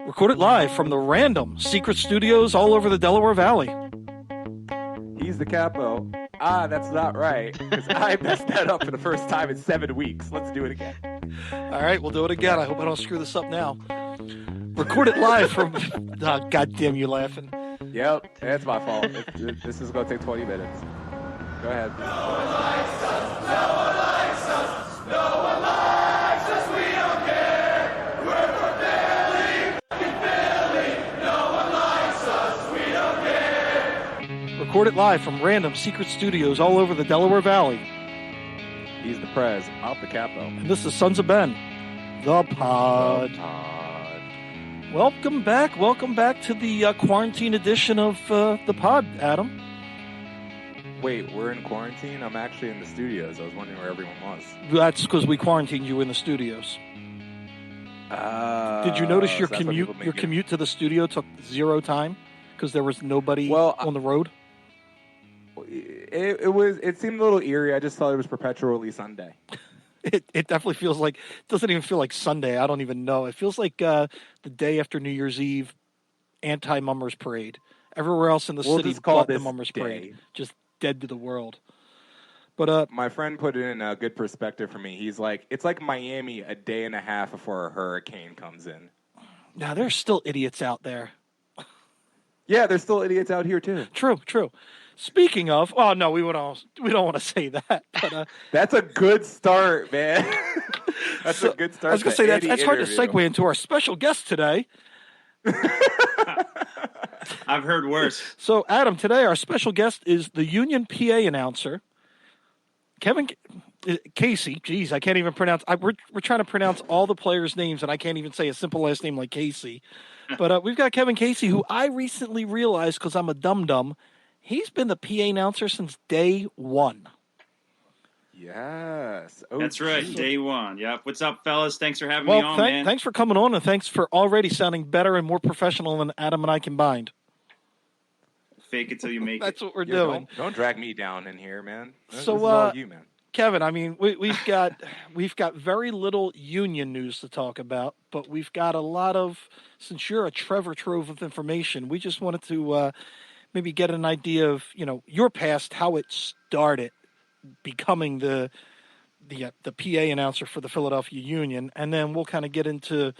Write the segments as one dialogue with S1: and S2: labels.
S1: Recorded live from the random secret studios all over the Delaware Valley.
S2: He's the capo. That's not right, because I messed that up for the first time in 7 weeks. Let's do it again.
S1: All right, we'll do it again. I hope I don't screw this up now. Recorded live from... Oh, God damn you laughing.
S2: Yep, that's my fault. This is going to take 20 minutes. Go ahead.
S3: No one likes us. No one likes us. No one likes us. We don't care. We're from Philly. Fucking Philly. No one likes us. We don't care.
S1: Recorded live from random secret studios all over the Delaware Valley.
S2: He's the Prez. I'm the capo.
S1: And this is Sons of Ben, the pod. Welcome back. Welcome back to the quarantine edition of the pod, Adam.
S2: Wait, we're in quarantine? I'm actually in the studios. I was wondering where everyone was.
S1: That's because we quarantined you in the studios. Did you notice your commute to the studio took zero time because there was nobody on the road?
S2: It seemed a little eerie. I just thought it was perpetually Sunday.
S1: It definitely feels like, it doesn't even feel like Sunday. I don't even know. It feels like the day after New Year's Eve anti-Mummers Parade. Everywhere else in the city but the Mummers Parade. Just dead to the world. But
S2: my friend put it in a good perspective for me. He's like, it's like Miami a day and a half before a hurricane comes in.
S1: Now, there's still idiots out there.
S2: Yeah, there's still idiots out here, too.
S1: True. Speaking of, oh no, we don't want to say that. But
S2: that's a good start, man. That's a good start.
S1: I was going to say that's hard to segue into our special guest today.
S4: I've heard worse.
S1: So, Adam, today our special guest is the Union PA announcer, Kevin Casey. Jeez, I can't even pronounce. We're trying to pronounce all the players' names, and I can't even say a simple last name like Casey. But we've got Kevin Casey, who I recently realized, because I'm a dum-dum, he's been the PA announcer since day one.
S2: Yes.
S4: That's right, day one. Yep. What's up, fellas? Thanks for having me on, man.
S1: Thanks for coming on, and thanks for already sounding better and more professional than Adam and I combined.
S4: Fake it till you make it.
S1: That's what we're doing.
S2: Don't drag me down in here, man. This is
S1: all
S2: you, man.
S1: Kevin, I mean, we've got very little Union news to talk about, but we've got a lot of, since you're a treasure trove of information, we just wanted to maybe get an idea of, your past, how it started becoming the PA announcer for the Philadelphia Union, and then we'll kind of get into,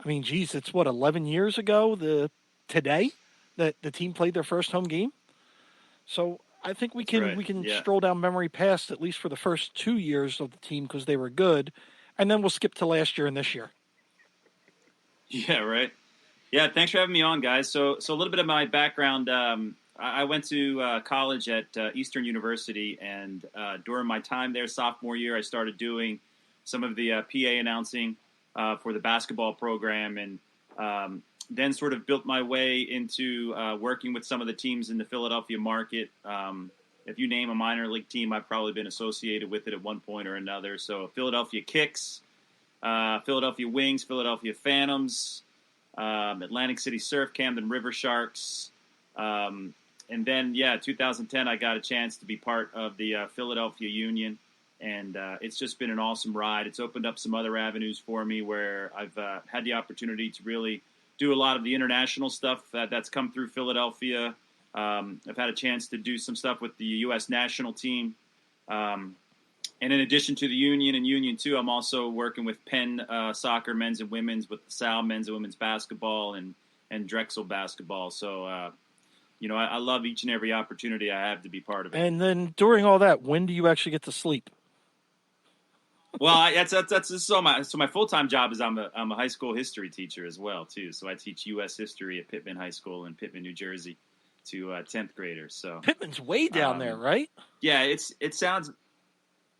S1: I mean, geez, it's 11 years ago today that the team played their first home game. So I think we can stroll down memory past, at least for the first 2 years of the team, because they were good, and then we'll skip to last year and this year.
S4: Yeah, right. Yeah, thanks for having me on, guys. So a little bit of my background. I went to college at Eastern University, and during my time there, sophomore year, I started doing some of the PA announcing for the basketball program, and then sort of built my way into working with some of the teams in the Philadelphia market. If you name a minor league team, I've probably been associated with it at one point or another. So Philadelphia Kicks, Philadelphia Wings, Philadelphia Phantoms, Atlantic City Surf, Camden River Sharks. And then, 2010, I got a chance to be part of the Philadelphia Union, and it's just been an awesome ride. It's opened up some other avenues for me where I've had the opportunity to really do a lot of the international stuff that's come through Philadelphia. I've had a chance to do some stuff with the U.S. national team. And in addition to the Union and Union 2, I'm also working with Penn soccer, men's and women's, with LaSalle men's and women's basketball and Drexel basketball. So, I love each and every opportunity I have to be part of it.
S1: And then during all that, when do you actually get to sleep?
S4: Well, so my full-time job is I'm a high school history teacher as well too. So I teach U.S. history at Pittman High School in Pittman, New Jersey, to 10th graders. So
S1: Pittman's way down there, right?
S4: Yeah, it sounds.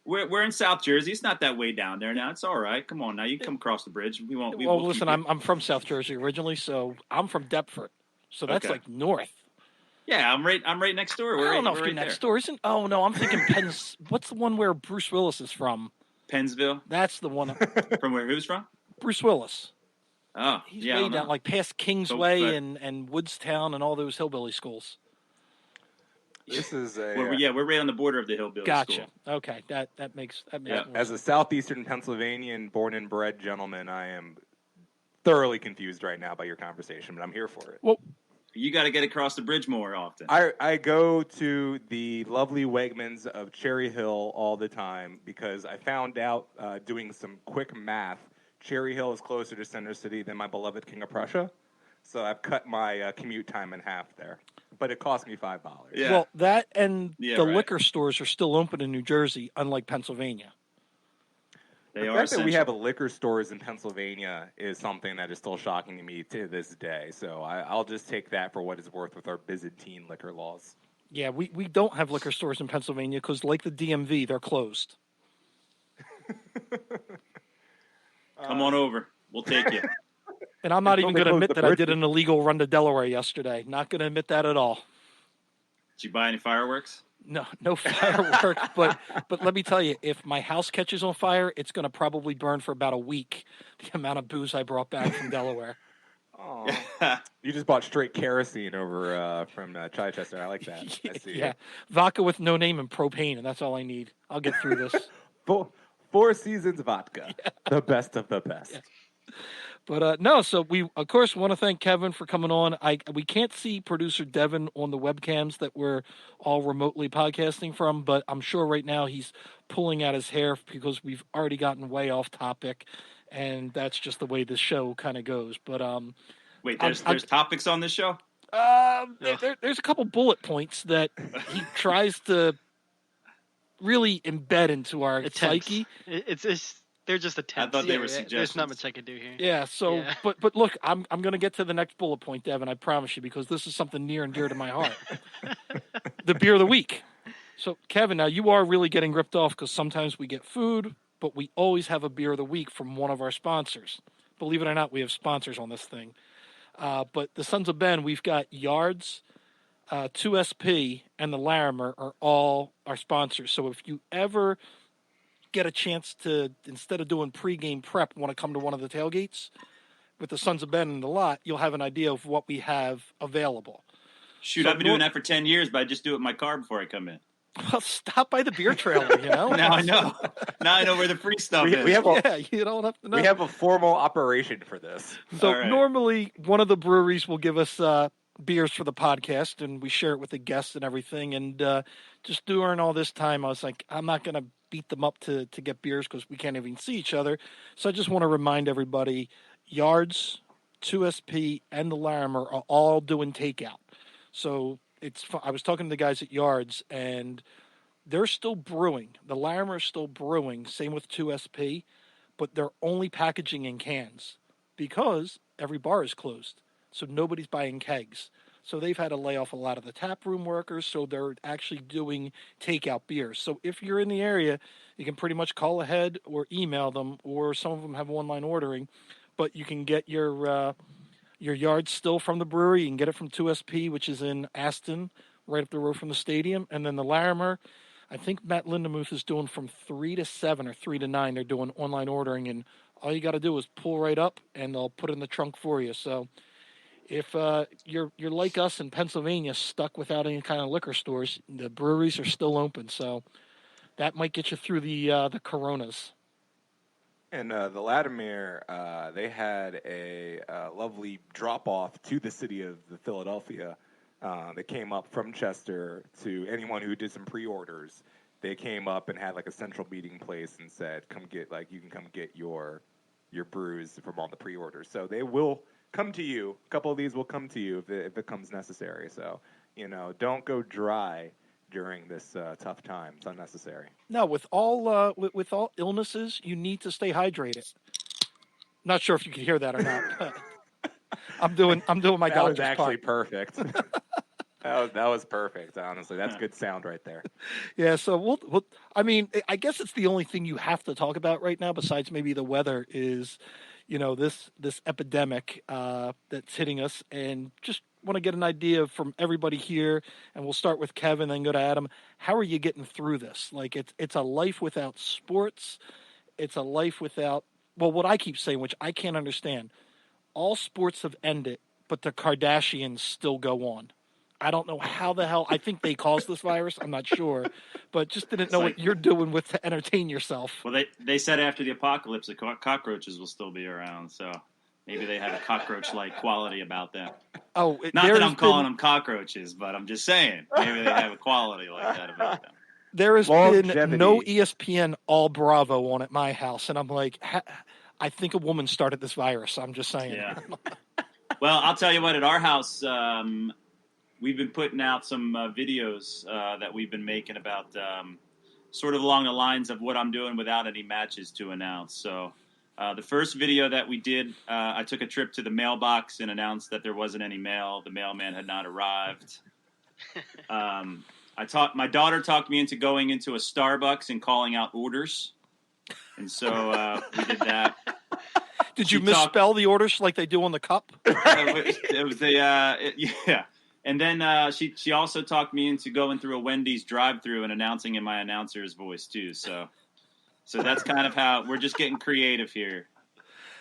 S4: We're in South Jersey. It's not that way down there now. It's all right. Come on now, you can come across the bridge.
S1: Listen, I'm from South Jersey originally, so I'm from Deptford, so that's like north.
S4: Yeah, I'm right next door.
S1: I don't know if you're next door, isn't? Oh no, I'm thinking Penn's. What's the one where Bruce Willis is from?
S4: Pennsville.
S1: That's the one.
S4: From where? Who's from?
S1: Bruce Willis.
S4: Oh,
S1: he's way down, like past Kingsway and Woodstown and all those hillbilly schools.
S2: This is
S4: we're right on the border of the hillbilly school.
S1: Gotcha. Okay, that makes
S2: As a southeastern Pennsylvanian born and bred gentleman, I am thoroughly confused right now by your conversation, but I'm here for it.
S1: Well,
S4: You got to get across the bridge more often.
S2: I go to the lovely Wegmans of Cherry Hill all the time because I found out doing some quick math, Cherry Hill is closer to Center City than my beloved King of Prussia. So I've cut my commute time in half there. But it cost me $5.
S4: Yeah.
S1: well, that and
S4: Yeah,
S1: the
S4: right.
S1: liquor stores are still open in New Jersey, unlike Pennsylvania.
S4: They
S2: The
S4: are
S2: fact that we
S4: essential.
S2: have a liquor stores in Pennsylvania is something that is still shocking to me to this day. So I'll just take that for what it's worth with our Byzantine liquor laws.
S1: Yeah, we don't have liquor stores in Pennsylvania because, like the DMV, they're closed.
S4: Come on over. We'll take you.
S1: And I'm not
S2: Until
S1: even
S2: they
S1: going to
S2: close
S1: admit
S2: the
S1: that I did
S2: bridge.
S1: an illegal run to Delaware yesterday. Not going to admit that at all.
S4: Did you buy any fireworks?
S1: No fireworks, but let me tell you, if my house catches on fire, it's going to probably burn for about a week. The amount of booze I brought back from Delaware.
S2: Aw. You just bought straight kerosene over from Chichester. I like that. I see.
S1: Yeah, vodka with no name and propane, and that's all I need. I'll get through this.
S2: Four Seasons vodka, the best of the best.
S1: Yeah. But no, so we of course want to thank Kevin for coming on. We can't see producer Devin on the webcams that we're all remotely podcasting from, but I'm sure right now he's pulling out his hair because we've already gotten way off topic, and that's just the way this show kind of goes. But
S4: Wait,
S1: I'm-
S4: there's topics on this show?
S1: there's a couple bullet points that he tries to really embed into our
S5: Attempts.
S1: psyche.
S5: It's they're just attempts.
S4: thought they were
S5: There's
S4: suggestions.
S5: not much I can do here.
S1: Yeah. So,
S5: Yeah.
S1: but look, I'm going to get to the next bullet point, Devin. I promise you, because this is something near and dear to my heart. The beer of the week. So, Kevin, now you are really getting ripped off because sometimes we get food, but we always have a beer of the week from one of our sponsors. Believe it or not, we have sponsors on this thing. But the Sons of Ben, we've got Yards, 2SP, and the Larimer are all our sponsors. So if you ever get a chance to, instead of doing pregame prep, want to come to one of the tailgates with the Sons of Ben in the lot, you'll have an idea of what we have available.
S4: Shoot,
S1: So
S4: I've been doing that for 10 years, but I just do it in my car before I come in.
S1: Well, stop by the beer trailer, you know?
S4: Now I know. Now I know where the free stuff is.
S2: We have a,
S1: Yeah, you don't have to know.
S2: we have a formal operation for this.
S1: So
S4: All right.
S1: normally one of the breweries will give us beers for the podcast, and we share it with the guests and everything. And just during all this time, I was like, I'm not going to beat them up to get beers because we can't even see each other. So I just want to remind everybody, Yards, 2SP, and the Larimer are all doing takeout. So I was talking to the guys at Yards, and they're still brewing. The Larimer is still brewing. Same with 2SP, but they're only packaging in cans because every bar is closed. So nobody's buying kegs. So they've had to lay off a lot of the tap room workers. So they're actually doing takeout beers. So if you're in the area, you can pretty much call ahead or email them, or some of them have online ordering. But you can get your Yard still from the brewery. You can get it from 2SP, which is in Aston, right up the road from the stadium. And then the Larimer, I think Matt Lindemuth is doing from 3 to 7 or 3 to 9. They're doing online ordering, and all you got to do is pull right up, and they'll put it in the trunk for you. So if you're like us in Pennsylvania, stuck without any kind of liquor stores, the breweries are still open. So that might get you through the Coronas.
S2: And the Latimer, they had a lovely drop-off to the city of Philadelphia that came up from Chester to anyone who did some pre-orders. They came up and had like a central meeting place and said, "Come get you can come get your brews from all the pre-orders." So they will come to you. A couple of these will come to you if it becomes necessary. So don't go dry during this tough time. It's unnecessary.
S1: No, with all illnesses, you need to stay hydrated. Not sure if you could hear that or not. But I'm doing my
S2: That was
S1: doctor's
S2: actually
S1: part.
S2: perfect. that was perfect. Honestly, that's good sound right there.
S1: Yeah, so we'll. I mean, I guess it's the only thing you have to talk about right now, besides maybe the weather, is this epidemic that's hitting us, and just want to get an idea from everybody here, and we'll start with Kevin, then go to Adam. How are you getting through this? Like, it's a life without sports. It's a life without, well, what I keep saying, which I can't understand. All sports have ended, but the Kardashians still go on. I don't know how the hell. I think they caused this virus. I'm not sure, but just didn't know what you're doing with to entertain yourself.
S4: Well, they said after the apocalypse, the cockroaches will still be around. So Maybe they have a cockroach-like quality about them.
S1: Oh,
S4: Not that I'm calling them cockroaches, but I'm just saying maybe they have a quality like that about them.
S1: There has been
S2: Longevity.
S1: no ESPN All Bravo on at my house, and I'm like, I think a woman started this virus. I'm just saying.
S4: Yeah. Well, I'll tell you what. At our house, we've been putting out some videos that we've been making about sort of along the lines of what I'm doing without any matches to announce. So the first video that we did, I took a trip to the mailbox and announced that there wasn't any mail. The mailman had not arrived. My daughter talked me into going into a Starbucks and calling out orders. And so we did that.
S1: Did you misspell the orders like they do on the cup?
S4: It was yeah. And then she also talked me into going through a Wendy's drive-through and announcing in my announcer's voice too. So that's kind of how we're just getting creative here,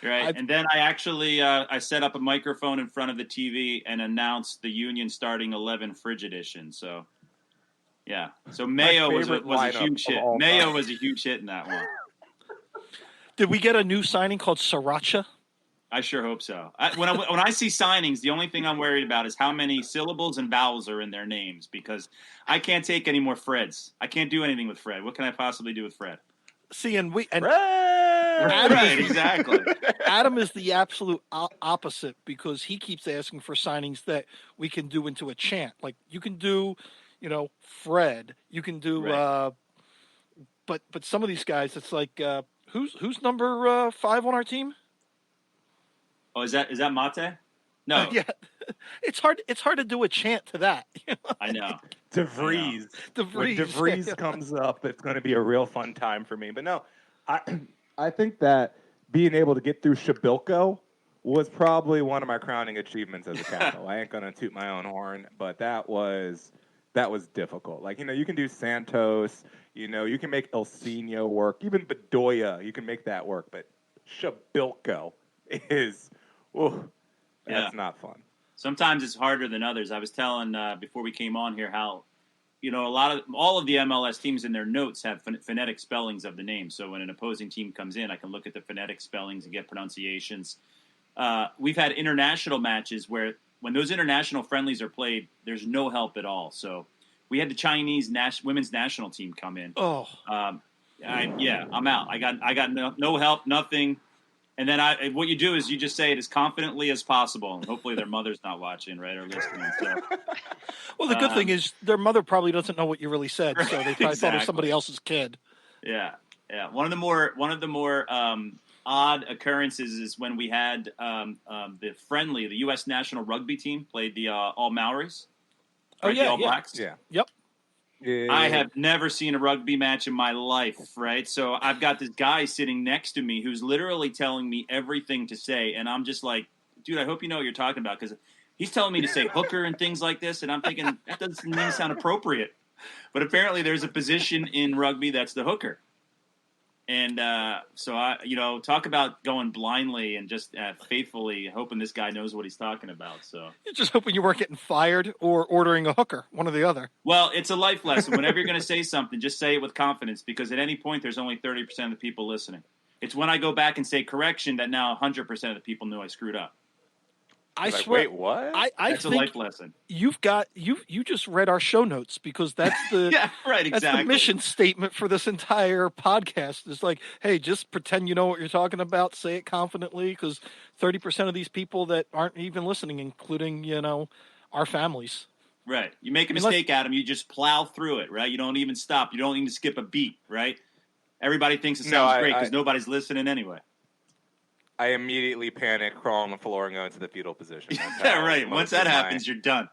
S4: right? And then I actually I set up a microphone in front of the TV and announced the Union starting 11 Fridge Edition. So yeah, so Mayo was a huge hit. Mayo was a huge hit in that one.
S1: Did we get a new signing called Sriracha?
S4: I sure hope so. When I see signings, the only thing I'm worried about is how many syllables and vowels are in their names, because I can't take any more Freds. I can't do anything with Fred. What can I possibly do with Fred?
S1: See, and
S2: Adam
S4: right, exactly.
S1: Adam is the absolute opposite, because he keeps asking for signings that we can do into a chant. Like you can do, Fred. You can do,
S4: right.
S1: But some of these guys, it's like who's number 5 on our team?
S4: Oh, is that Mate? No.
S1: Yeah, it's hard to do a chant to that.
S4: I know.
S2: DeVries. When DeVries comes up, it's going to be a real fun time for me. But no, I think that being able to get through Shabilko was probably one of my crowning achievements as a Capo. I ain't going to toot my own horn, but that was difficult. Like, you can do Santos, you can make Ilsinho work, even Bedoya, you can make that work, but Shabilko is, that's not fun.
S4: Sometimes it's harder than others. I was telling before we came on here how, all of the MLS teams in their notes have phonetic spellings of the name. So when an opposing team comes in, I can look at the phonetic spellings and get pronunciations. We've had international matches where when those international friendlies are played, there's no help at all. So we had the Chinese women's national team come in.
S1: Oh,
S4: I'm out. I got no help, nothing. And then what you do is you just say it as confidently as possible, and hopefully their mother's not watching, right, or listening. So,
S1: well, the good thing is their mother probably doesn't know what you really said, so they probably thought it was somebody else's kid.
S4: Yeah. One of the more odd occurrences is when we had the U.S. national rugby team played the All Maoris. Right, the All Blacks.
S2: Yeah.
S1: Yep.
S2: Yeah.
S4: I have never seen a rugby match in my life, right? So I've got this guy sitting next to me who's literally telling me everything to say, and I'm just like, dude, I hope you know what you're talking about, because he's telling me to say hooker and things like this, and I'm thinking, that doesn't even sound appropriate. But apparently there's a position in rugby that's the hooker. And so I, talk about going blindly and just faithfully hoping this guy knows what he's talking about. So
S1: you're just hoping you weren't getting fired or ordering a hooker, one or the other.
S4: Well, it's a life lesson. Whenever you're going to say something, just say it with confidence, because at any point there's only 30% of the people listening. It's when I go back and say correction that now 100% of the people knew I screwed up.
S1: I swear.
S2: Wait, what?
S4: That's a life lesson.
S1: You just read our show notes, because that's the
S4: yeah, right, exactly.
S1: That's the mission statement for this entire podcast. It's like, hey, just pretend you know what you're talking about. Say it confidently, because 30% of these people that aren't even listening, including our families.
S4: Right. You make a mistake, Adam. You just plow through it. Right. You don't even stop. You don't even skip a beat. Right. Everybody thinks it sounds great because nobody's listening anyway.
S2: I immediately panic, crawl on the floor, and go into the fetal position.
S4: Yeah, right. Once that happens, you're done.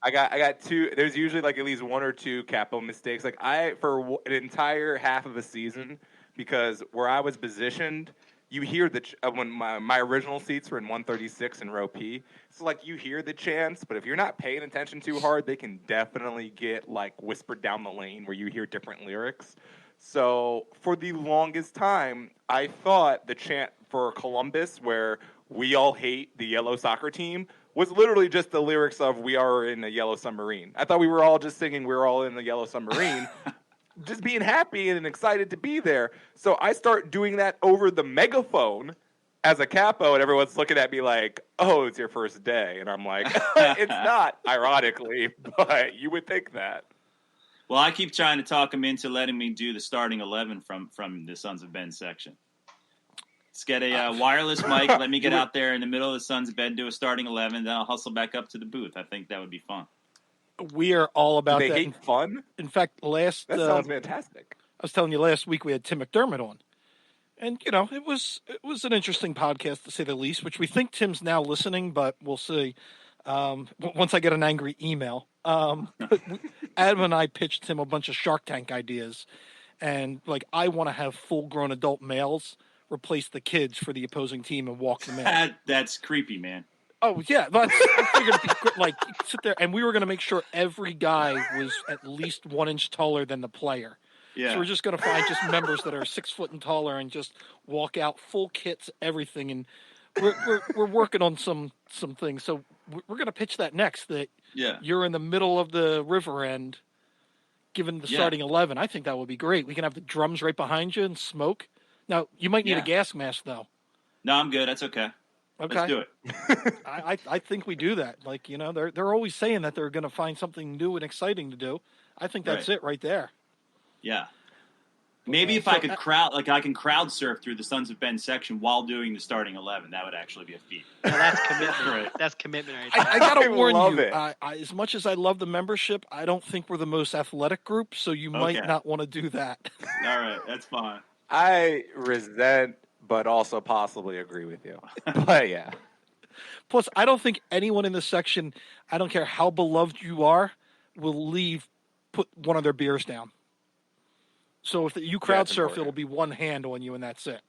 S2: I got two. There's usually like at least one or two Capo mistakes. Like for an entire half of a season, because where I was positioned, you hear when my original seats were in 136 in row P. So like you hear the chants, but if you're not paying attention too hard, they can definitely get like whispered down the lane where you hear different lyrics. So for the longest time, I thought the chant for Columbus, where we all hate the yellow soccer team, was literally just the lyrics of "We are in a yellow submarine." I thought we were all just singing "We're all in the yellow submarine," just being happy and excited to be there. So I start doing that over the megaphone, as a capo, and everyone's looking at me like, "Oh, it's your first day," and I'm like, "It's not," ironically, but you would think that.
S4: Well, I keep trying to talk him into letting me do the starting 11 from the Sons of Ben section. Let's get a wireless mic. Let me get out there in the middle of the Sons of Ben, do a starting 11, then I'll hustle back up to the booth. I think that would be fun.
S1: We are all
S2: Do
S1: about
S2: they
S1: that.
S2: hate fun?
S1: In fact,
S2: That sounds fantastic.
S1: I was telling you last week we had Tim McDermott on, and it was an interesting podcast to say the least. Which we think Tim's now listening, but we'll see. Once I get an angry email, but Adam and I pitched him a bunch of Shark Tank ideas, and like I want to have full-grown adult males replace the kids for the opposing team and walk them in.
S4: That's creepy, man.
S1: Oh yeah, I figured it'd be good, like sit there, and we were going to make sure every guy was at least 1 inch taller than the player.
S4: Yeah.
S1: So we're just going to find just members that are 6 foot and taller and just walk out full kits, everything, and we're working on some things. So we're going to pitch that next. That you're in the middle of the river end, given the starting 11. I think that would be great. We can have the drums right behind you and smoke. Now you might need a gas mask though.
S4: No, I'm good. That's okay.
S1: Okay.
S4: Let's do it.
S1: I think we do that. Like, they're always saying that they're going to find something new and exciting to do. I think that's it right there.
S4: Yeah. Maybe if I could I can crowd surf through the Sons of Ben section while doing the starting 11. That would actually be a feat.
S5: Now that's commitment.
S4: Right.
S5: That's commitment right there.
S1: I got to
S2: I
S1: warn
S2: love
S1: you,
S2: it.
S1: as much as I love the membership, I don't think we're the most athletic group, so you might not want to do that.
S4: All right. That's fine.
S2: I resent, but also possibly agree with you. But yeah.
S1: Plus, I don't think anyone in this section, I don't care how beloved you are, will put one of their beers down. So if you crowd surf,
S2: important.
S1: it'll be one hand on you, and that's it.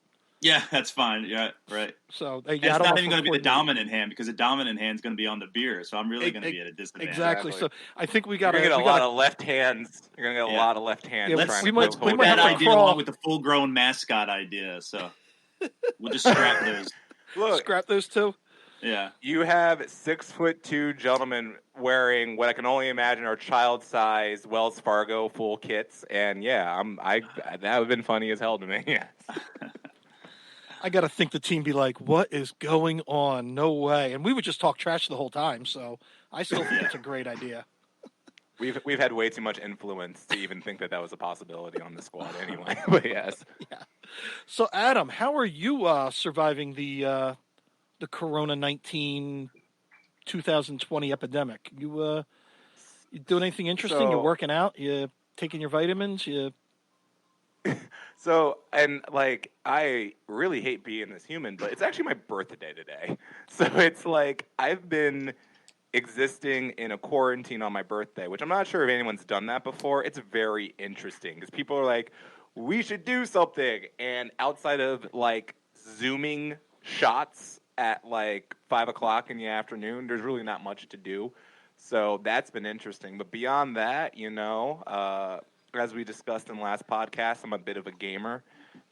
S4: Yeah, that's fine. Yeah, right.
S1: So
S4: And it's not even going to be the dominant hand because the dominant hand is going to be on the beer. So I'm really going to be at a disadvantage.
S1: Exactly. So I think we got
S2: You're going to get a lot of left hands. You're going to get a lot of left hands.
S1: Yeah,
S2: trying
S1: we
S2: to
S1: might-
S2: put
S1: we
S2: hold
S1: might
S2: down.
S1: have
S4: that
S1: to
S4: idea
S1: crawl.
S4: along with the full-grown mascot idea. So we'll just scrap those.
S2: Look,
S1: scrap those two.
S4: Yeah.
S2: you have 6'2" gentlemen wearing what I can only imagine are child-size Wells Fargo full kits, and that would have been funny as hell to me. Yes.
S1: I got to think the team be like, what is going on? No way. And we would just talk trash the whole time. So I still think it's a great idea.
S2: We've had way too much influence to even think that was a possibility on the squad anyway. But yes.
S1: So Adam, how are you surviving the Corona-19 2020 epidemic? You doing anything interesting? You're working out? You taking your vitamins?
S2: So, and like, I really hate being this human, but it's actually my birthday today. So it's like I've been existing in a quarantine on my birthday, which I'm not sure if anyone's done that before. It's very interesting because people are like, we should do something. And outside of like Zooming shots at like 5 o'clock in the afternoon, there's really not much to do. So that's been interesting. But beyond that, as we discussed in the last podcast, I'm a bit of a gamer,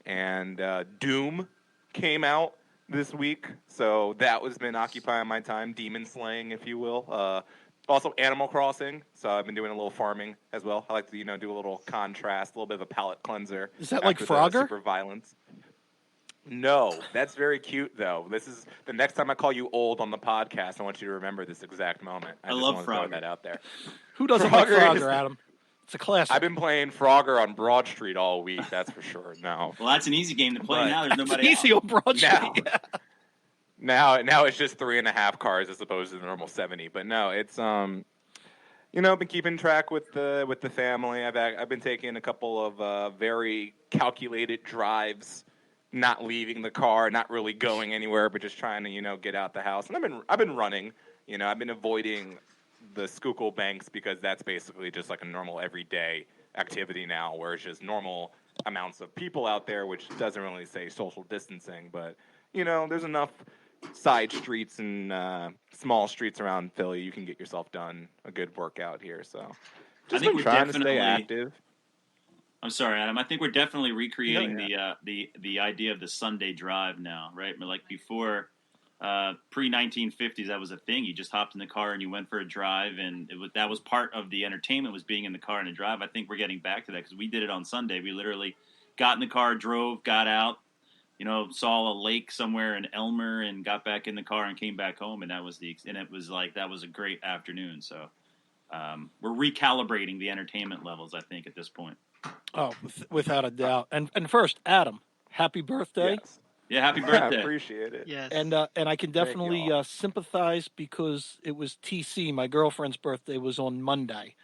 S2: and Doom came out this week, so that was been occupying my time, demon slaying, if you will. Also, Animal Crossing, so I've been doing a little farming as well. I like to, do a little contrast, a little bit of a palate cleanser.
S1: Is that like
S2: after the
S1: Frogger?
S2: Super violence. No, that's very cute, though. This is the next time I call you old on the podcast. I want you to remember this exact moment. I just
S4: love
S2: want to throw
S4: Frogger.
S2: that out there.
S1: Who doesn't like
S2: Frogger is-
S1: Frogger, Adam? It's a classic.
S2: I've been playing Frogger on Broad Street all week. That's for sure. No,
S4: Well, that's an easy game to play
S2: Right.
S4: now. There's nobody
S1: easy
S4: else.
S1: on Broad Street.
S2: Now it's just 3.5 cars as opposed to the normal 70. But no, it's I've been keeping track with the family. I've been taking a couple of very calculated drives, not leaving the car, not really going anywhere, but just trying to get out the house. And I've been running. I've been avoiding the Schuylkill banks because that's basically just like a normal everyday activity now, where it's just normal amounts of people out there, which doesn't really say social distancing, but there's enough side streets and small streets around Philly you can get yourself done a good workout here. So just
S4: think
S2: been
S4: we're
S2: trying to stay
S4: definitely-
S2: active.
S4: I'm sorry, Adam. I think we're definitely recreating the idea of the Sunday drive now, right? Like before, pre-1950s, that was a thing. You just hopped in the car and you went for a drive, and that was part of the entertainment, was being in the car and a drive. I think we're getting back to that because we did it on Sunday. We literally got in the car, drove, got out, saw a lake somewhere in Elmer and got back in the car and came back home, and that was that was a great afternoon. So we're recalibrating the entertainment levels, I think, at this point.
S1: Oh, without a doubt. And first, Adam, happy birthday.
S2: Yes.
S4: Yeah, happy
S2: I
S4: birthday.
S2: appreciate it.
S5: Yes.
S1: And I can
S2: Thank
S1: definitely
S2: y'all.
S1: sympathize because it was TC. My girlfriend's birthday was on Monday,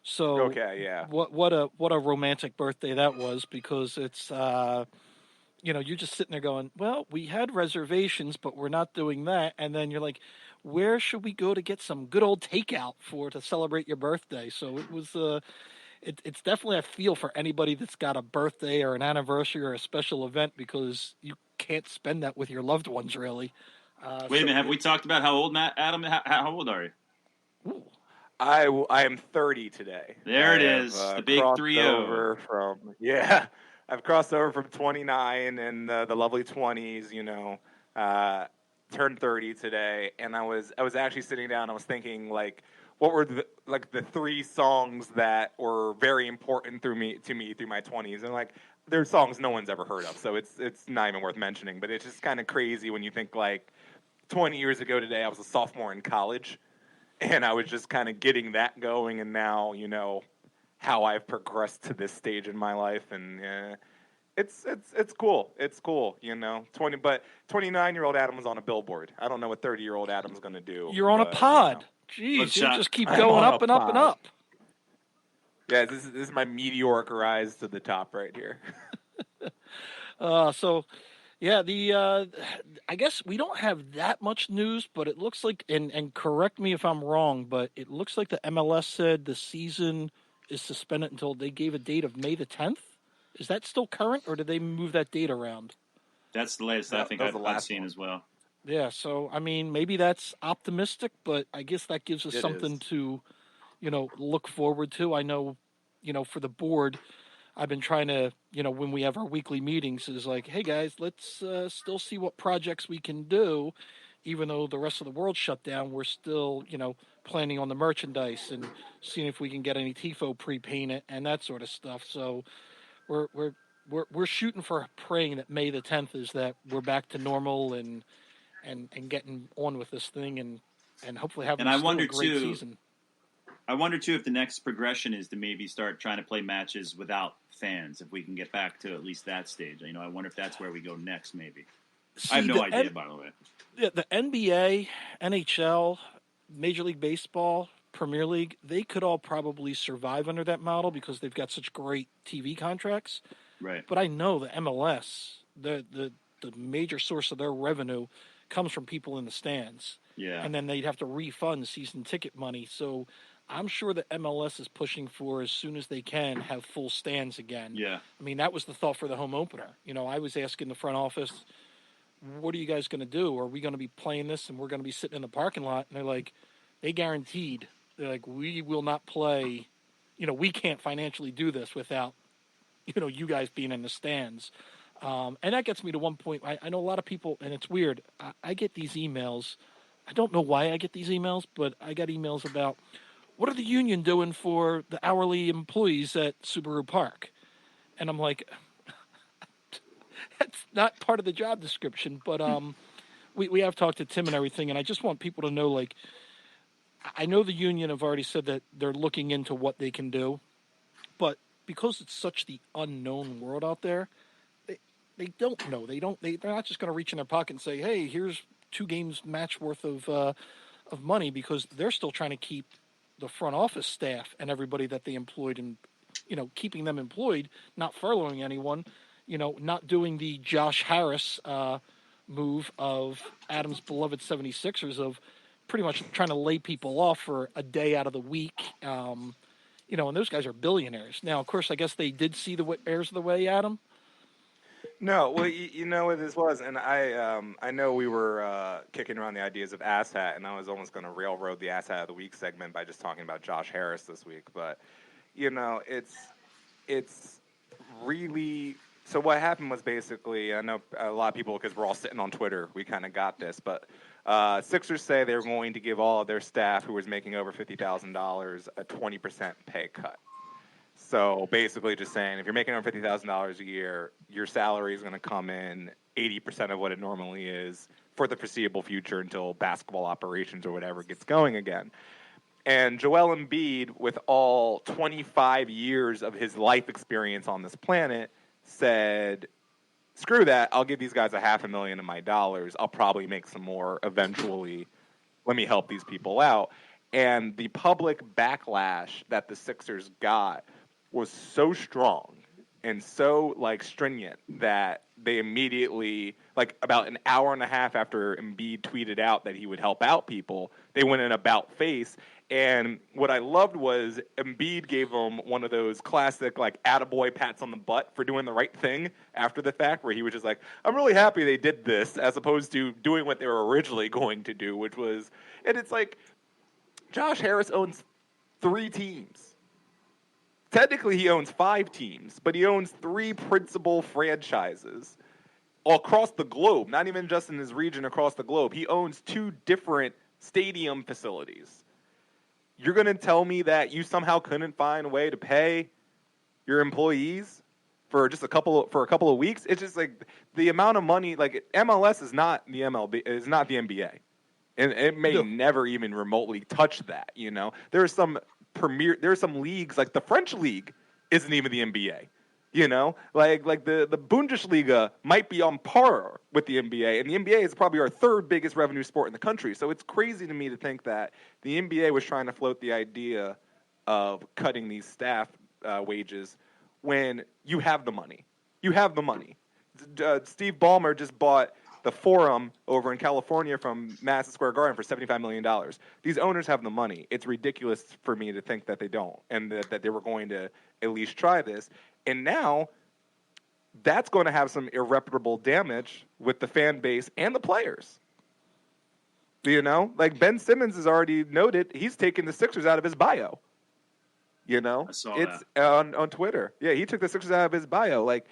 S1: so
S2: Okay, yeah.
S1: what a romantic birthday that was because it's you're just sitting there going, well, we had reservations, but we're not doing that, and then you're like, where should we go to get some good old takeout to celebrate your birthday? So it was it's definitely a feel for anybody that's got a birthday or an anniversary or a special event because you can't spend that with your loved ones really.
S4: Wait a
S1: So
S4: minute, have we talked about how old Adam? How old are you?
S1: ooh,
S2: I am 30 today.
S4: There it
S2: I have,
S4: is, the big
S2: crossed
S4: 3-0.
S2: over from I've crossed over from 29 and the lovely 20s. Turned 30 today, and I was actually sitting down. I was thinking like, what were the three songs that were very important to me through my 20s, and like they're songs no one's ever heard of, so it's not even worth mentioning. But it's just kind of crazy when you think like 20 years ago today, I was a sophomore in college and I was just kind of getting that going, and now how I've progressed to this stage in my life, and it's cool. It's cool, 29-year-old Adam was on a billboard. I don't know what 30-year-old Adam's gonna do.
S1: you're on a
S2: but,
S1: pod. Jeez,
S4: Let's
S1: you
S4: shot.
S1: just keep
S2: I'm
S1: going
S2: on
S1: up
S2: a
S1: and up and
S2: pod.
S1: up.
S2: Yeah, this is my meteoric rise to the top right here.
S1: So yeah, I guess we don't have that much news, but it looks like, and correct me if I'm wrong, but it looks like the MLS said the season is suspended until they gave a date of May the 10th. Is that still current, or did they move that date around?
S4: That's the latest I think
S2: That was the
S4: I've
S2: last
S4: seen
S2: one.
S4: as well.
S1: Yeah, so I mean, maybe that's optimistic, but I guess that gives us
S2: It
S1: something
S2: is.
S1: to, look forward to. I know, for the board, I've been trying to, when we have our weekly meetings, is like, hey guys, let's still see what projects we can do, even though the rest of the world shut down. We're still, planning on the merchandise and seeing if we can get any tifo pre-painted and that sort of stuff. So we're we're we're shooting for praying that May the 10th is that we're back to normal and getting on with this thing and hopefully having
S4: And I
S1: still a
S4: wonder
S1: great
S4: too.
S1: season.
S4: I wonder too if the next progression is to maybe start trying to play matches without fans. If we can get back to at least that stage, I wonder if that's where we go next. Maybe I have
S1: See,
S4: no idea, by the way.
S1: The NBA, NHL, Major League Baseball, Premier League, they could all probably survive under that model because they've got such great TV contracts.
S4: Right.
S1: But I know the MLS, the major source of their revenue comes from people in the stands.
S4: Yeah.
S1: And then they'd have to refund season ticket money. So I'm sure the MLS is pushing for, as soon as they can, have full stands again.
S4: Yeah.
S1: I mean, that was the thought for the home opener. I was asking the front office, what are you guys going to do? Are we going to be playing this and we're going to be sitting in the parking lot? And they're like, they're like, we will not play. We can't financially do this without, you guys being in the stands. And that gets me to one point. I know a lot of people, and it's weird. I get these emails. I don't know why I get these emails, but I got emails about, what are the union doing for the hourly employees at Subaru Park? And I'm like, that's not part of the job description. But we have talked to Tim and everything, and I just want people to know, like, I know the union have already said that they're looking into what they can do, but because it's such the unknown world out there, they don't know. They're not just going to reach in their pocket and say, hey, here's 2 games match worth of money, because they're still trying to keep the front office staff and everybody that they employed, and keeping them employed, not furloughing anyone, not doing the Josh Harris move of Adam's beloved 76ers of pretty much trying to lay people off for a day out of the week. And those guys are billionaires. Now, of course, I guess they did see the errors of the way, Adam.
S2: No, well, you know what this was, and I know we were kicking around the ideas of asshat, and I was almost going to railroad the asshat of the week segment by just talking about Josh Harris this week, but it's really. So what happened was, basically, I know a lot of people, because we're all sitting on Twitter, we kind of got this, but Sixers say they're going to give all of their staff who was making over $50,000 a 20% pay cut. So basically just saying, if you're making over $50,000 a year, your salary is going to come in 80% of what it normally is for the foreseeable future until basketball operations or whatever gets going again. And Joel Embiid, with all 25 years of his life experience on this planet, said, screw that. I'll give these guys $500,000 of my dollars. I'll probably make some more eventually. Let me help these people out. And the public backlash that the Sixers got was so strong and so like stringent that they immediately, like about an hour and a half after Embiid tweeted out that he would help out people, they went in about face. And what I loved was Embiid gave him one of those classic like attaboy pats on the butt for doing the right thing after the fact, where he was just like, I'm really happy they did this, as opposed to doing what they were originally going to do, which was, and it's like, Josh Harris owns 3 teams. Technically, he owns 5 teams, but he owns 3 principal franchises all across the globe, not even just in his region, across the globe. He owns 2 different stadium facilities. You're going to tell me that you somehow couldn't find a way to pay your employees for just a couple of weeks? It's just like the amount of money, like MLS is not the MLB, is not the NBA. And it may never even remotely touch that, you know. There's some leagues, like the French league isn't even the NBA, you know. Like the Bundesliga might be on par with the NBA, and the NBA is probably our 3rd biggest revenue sport in the country. So it's crazy to me to think that the NBA was trying to float the idea of cutting these staff wages when you have the money. You have the money. Steve Ballmer just bought the Forum over in California from Madison Square Garden for $75 million. These owners have the money. It's ridiculous for me to think that they don't, and that they were going to at least try this. And now that's going to have some irreparable damage with the fan base and the players. You know, like Ben Simmons has already noted, he's taking the Sixers out of his bio. You know,
S4: I saw
S2: it's
S4: that.
S2: on Twitter. Yeah, he took the Sixers out of his bio. Like,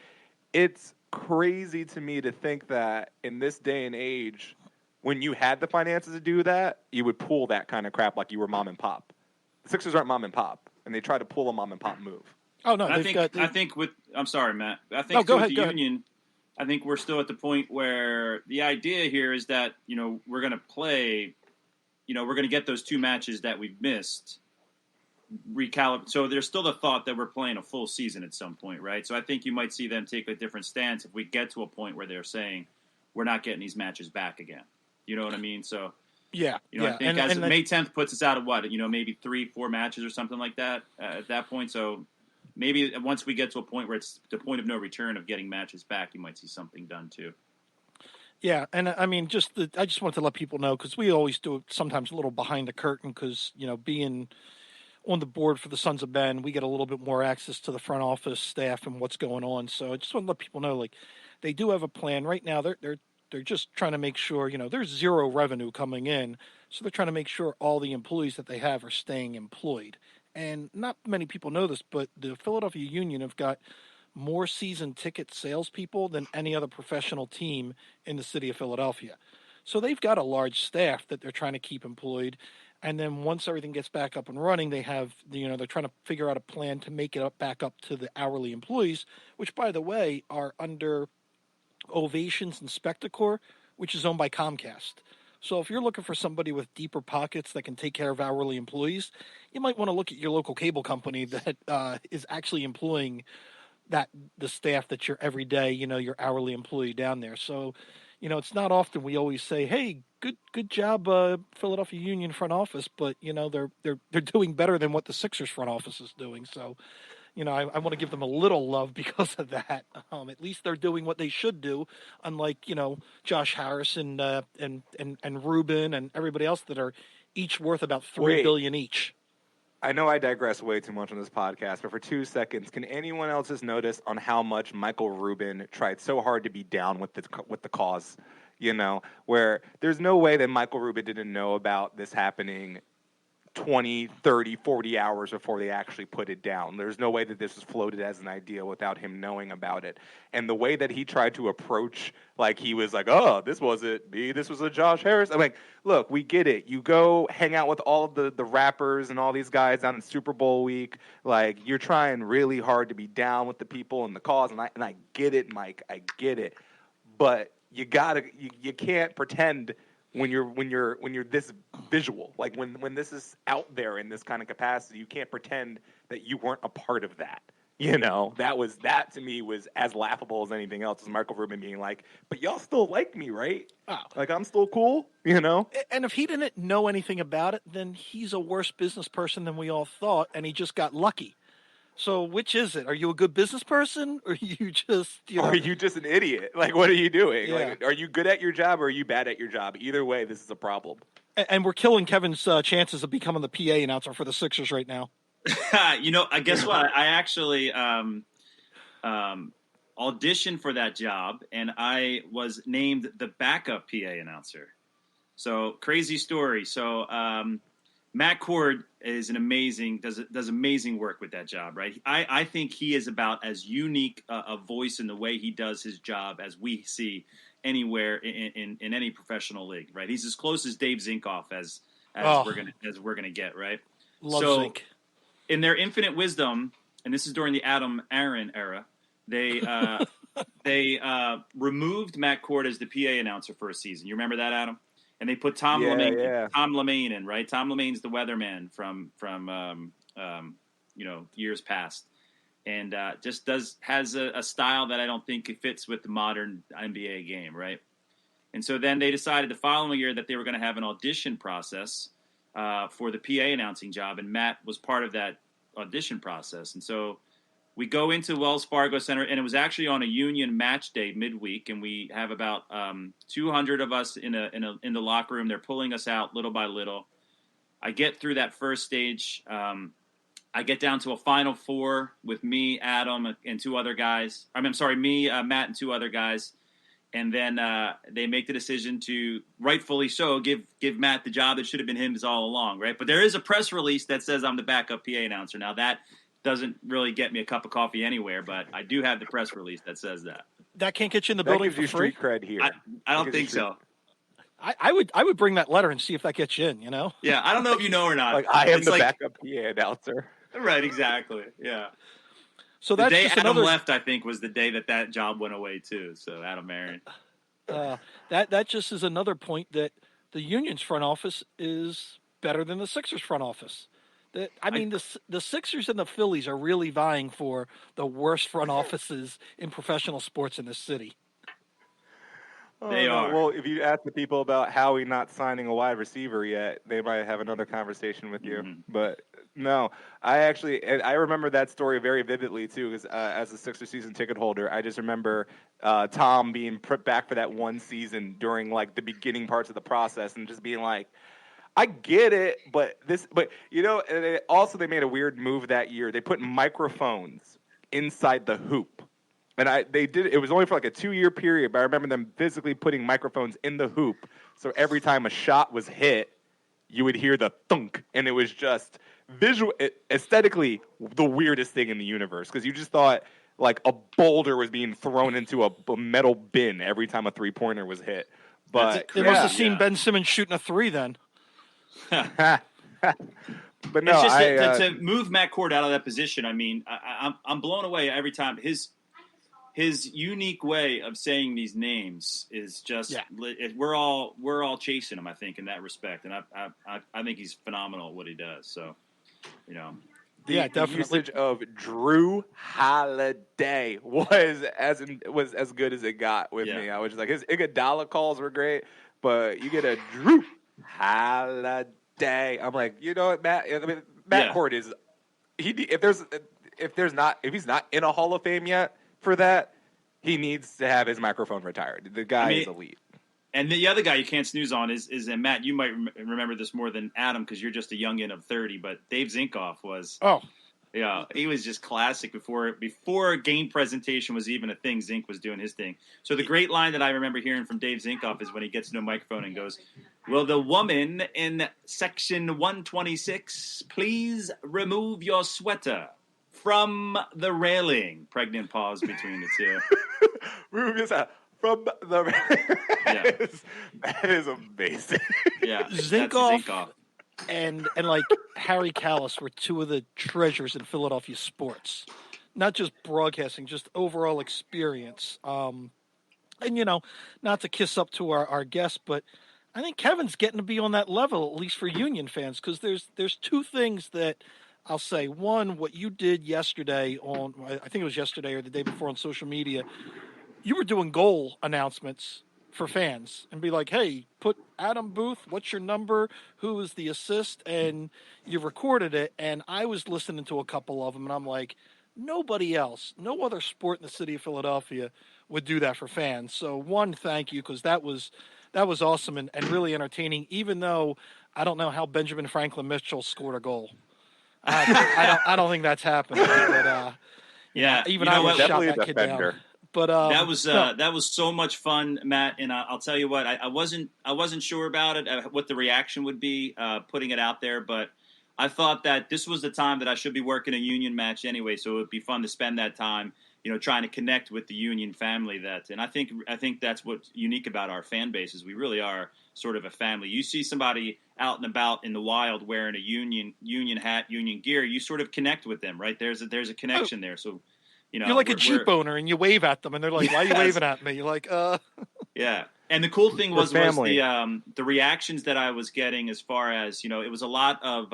S2: it's crazy to me to think that in this day and age, when you had the finances to do that, you would pull that kind of crap like you were mom and pop. The Sixers aren't mom and pop, and they try to pull a mom and pop move.
S1: Oh no,
S4: I think with I'm sorry, Matt. I think
S1: go
S4: with
S1: ahead,
S4: the
S1: go ahead.
S4: union, I think we're still at the point where the idea here is that, you know, we're going to play, you know, we're going to get those 2 matches that we've missed. So there's still the thought that we're playing a full season at some point, right? So I think you might see them take a different stance if we get to a point where they're saying we're not getting these matches back again. You know what I mean? So
S1: Yeah,
S4: you know,
S1: yeah.
S4: I think as May 10th puts us out of what, you know, maybe 3-4 matches or something like that at that point. So maybe once we get to a point where it's the point of no return of getting matches back, you might see something done too.
S1: Yeah, and I mean, I just wanted to let people know, because we always do it sometimes a little behind the curtain, because, you know, being on the board for the Sons of Ben, we get a little bit more access to the front office staff and what's going on. So I just want to let people know, like, they do have a plan right now. They're just trying to make sure, you know, there's 0 revenue coming in, so they're trying to make sure all the employees that they have are staying employed. And not many people know this, but the Philadelphia Union have got more season ticket salespeople than any other professional team in the city of Philadelphia. So they've got a large staff that they're trying to keep employed. And then once everything gets back up and running, they have, you know, they're trying to figure out a plan to make it up back up to the hourly employees, which, by the way, are under Ovations and Spectacor, which is owned by Comcast. So if you're looking for somebody with deeper pockets that can take care of hourly employees, you might want to look at your local cable company that is actually employing the staff that you're every day, you know, your hourly employee down there. So, you know, it's not often we always say, "Hey, good job, Philadelphia Union front office," but you know, they're doing better than what the Sixers front office is doing. So, you know, I want to give them a little love because of that. At least they're doing what they should do, unlike, you know, Josh Harris and Rubin and everybody else that are each worth about $3 billion each.
S2: I know I digress way too much on this podcast, but for 2 seconds, can anyone else just notice on how much Michael Rubin tried so hard to be down with the cause? You know, where there's no way that Michael Rubin didn't know about this happening 20, 30, 40 hours before they actually put it down. There's no way that this was floated as an idea without him knowing about it. And the way that he tried to approach, like he was like, oh, this wasn't me, this was a Josh Harris. I'm like, look, we get it. You go hang out with all of the rappers and all these guys down in Super Bowl week. Like, you're trying really hard to be down with the people and the cause. And I get it, Mike. I get it. but you can't pretend when you're this visual. Like when this is out there in this kind of capacity, you can't pretend that you weren't a part of that. You know, that to me was as laughable as anything else. Is Michael Rubin being like, "But y'all still like me, right?
S1: Oh.
S2: Like I'm still cool." You know.
S1: And if he didn't know anything about it, then he's a worse business person than we all thought, and he just got lucky. So which is it? Are you a good business person, or you just,
S2: Or are you just an idiot? Like, what are you doing?
S1: Yeah.
S2: Like, are you good at your job or are you bad at your job? Either way, this is a problem.
S1: And we're killing Kevin's chances of becoming the PA announcer for the Sixers right now.
S4: You know, I guess what? I actually auditioned for that job, and I was named the backup PA announcer. So crazy story. So Matt Cord is does amazing work with that job, right? I think he is about as unique a voice in the way he does his job as we see anywhere in any professional league, right? He's as close as Dave Zinkoff as we're gonna get, right?
S1: Love Zink.
S4: In their infinite wisdom, and this is during the Adam Aaron era, they removed Matt Cord as the PA announcer for a season. You remember that, Adam? And they put Tom LeMaine in, right? Tom LeMaine's the weatherman from years past, and just has a style that I don't think it fits with the modern NBA game, right? And so then they decided the following year that they were going to have an audition process for the PA announcing job, and Matt was part of that audition process. And so we go into Wells Fargo Center, and it was actually on a Union match day midweek, and we have about 200 of us in the locker room. They're pulling us out little by little. I get through that first stage. I get down to a Final Four with me, Adam, and two other guys. Me, Matt, and two other guys. And then they make the decision to, rightfully so, give Matt the job that should have been his all along, right? But there is a press release that says I'm the backup PA announcer. Now, that doesn't really get me a cup of coffee anywhere, but I do have the press release that says that.
S1: That can't get you in the
S2: That
S1: building
S2: gives
S1: for
S2: you
S1: free?
S2: street cred here.
S4: I don't think so.
S1: I would bring that letter and see if that gets you in, you know?
S4: Yeah, I don't know if you know or not.
S2: Like, I am
S4: It's
S2: the backup PA announcer.
S4: Right, exactly. Yeah.
S1: So
S4: The
S1: that's
S4: day
S1: just
S4: Adam
S1: another
S4: left, I think, was the day that job went away, too. So, Adam Aaron.
S1: that just is another point that the Union's front office is better than the Sixers front office. The Sixers and the Phillies are really vying for the worst front offices in professional sports in this city.
S4: They are.
S2: Well, if you ask the people about Howie not signing a wide receiver yet, they might have another conversation with you.
S4: Mm-hmm.
S2: But no, I remember that story very vividly too, because as a Sixers season ticket holder, I just remember Tom being put back for that one season during like the beginning parts of the process, and just being like, I get it, but you know, and they made a weird move that year. They put microphones inside the hoop. And it was only for like a 2-year period, but I remember them physically putting microphones in the hoop. So every time a shot was hit, you would hear the thunk. And it was just aesthetically the weirdest thing in the universe. Because you just thought like a boulder was being thrown into a metal bin every time a 3-pointer was hit. But
S1: They must have seen Ben Simmons shooting a 3 then.
S2: But no,
S4: It's just to move Matt Cord out of that position. I mean, I'm blown away every time. His unique way of saying these names is just we're all chasing him, I think, in that respect, and I think he's phenomenal at what he does. So, you know,
S2: the usage of Drew Holiday was as good as it got with me. I was just like, his Iguodala calls were great, but you get a Drew Holiday. I'm like, you know what, Matt? I mean, Matt Cord is if he's not in a Hall of Fame yet for that, he needs to have his microphone retired. The guy is elite.
S4: And the other guy you can't snooze on is and Matt, you might remember this more than Adam because you're just a youngin of 30, but Dave Zinkoff was.
S1: Oh.
S4: Yeah, he was just classic before game presentation was even a thing. Zink was doing his thing. So the great line that I remember hearing from Dave Zinkoff is when he gets into a microphone and goes, "Will the woman in section 126 please remove your sweater from the railing?" Pregnant pause between the two.
S2: Remove your sweater from the railing. That is amazing.
S4: Yeah,
S1: Zinkoff. And like Harry Callis were two of the treasures in Philadelphia sports, not just broadcasting, just overall experience. And not to kiss up to our guest, but I think Kevin's getting to be on that level, at least for Union fans, because there's two things that I'll say. One, what you did yesterday on, I think it was yesterday or the day before on social media, you were doing goal announcements for fans and be like, hey, put Adam Booth, what's your number? Who is the assist? And you recorded it. And I was listening to a couple of them and I'm like, nobody else, no other sport in the city of Philadelphia would do that for fans. So one, thank you, because that was awesome and really entertaining, even though I don't know how Benjamin Franklin Mitchell scored a goal. I don't think that's happened. But
S4: Yeah,
S1: even
S4: you know
S1: I would
S4: what?
S1: shot
S2: Definitely a
S1: that kid down.
S2: defender.
S1: But no.
S4: That was so much fun, Matt. And I'll tell you what, I wasn't sure about it, what the reaction would be, putting it out there. But I thought that this was the time that I should be working a Union match anyway, so it would be fun to spend that time, trying to connect with the Union family. And I think that's what's unique about our fan base is we really are sort of a family. You see somebody out and about in the wild wearing a Union hat, Union gear, you sort of connect with them, right? There's a connection there. So.
S1: You're like a Jeep owner, and you wave at them, and they're like, "Why are you waving at me?" You're like,
S4: Yeah, and the cool thing was
S2: family.
S4: the reactions that I was getting as far as it was a lot of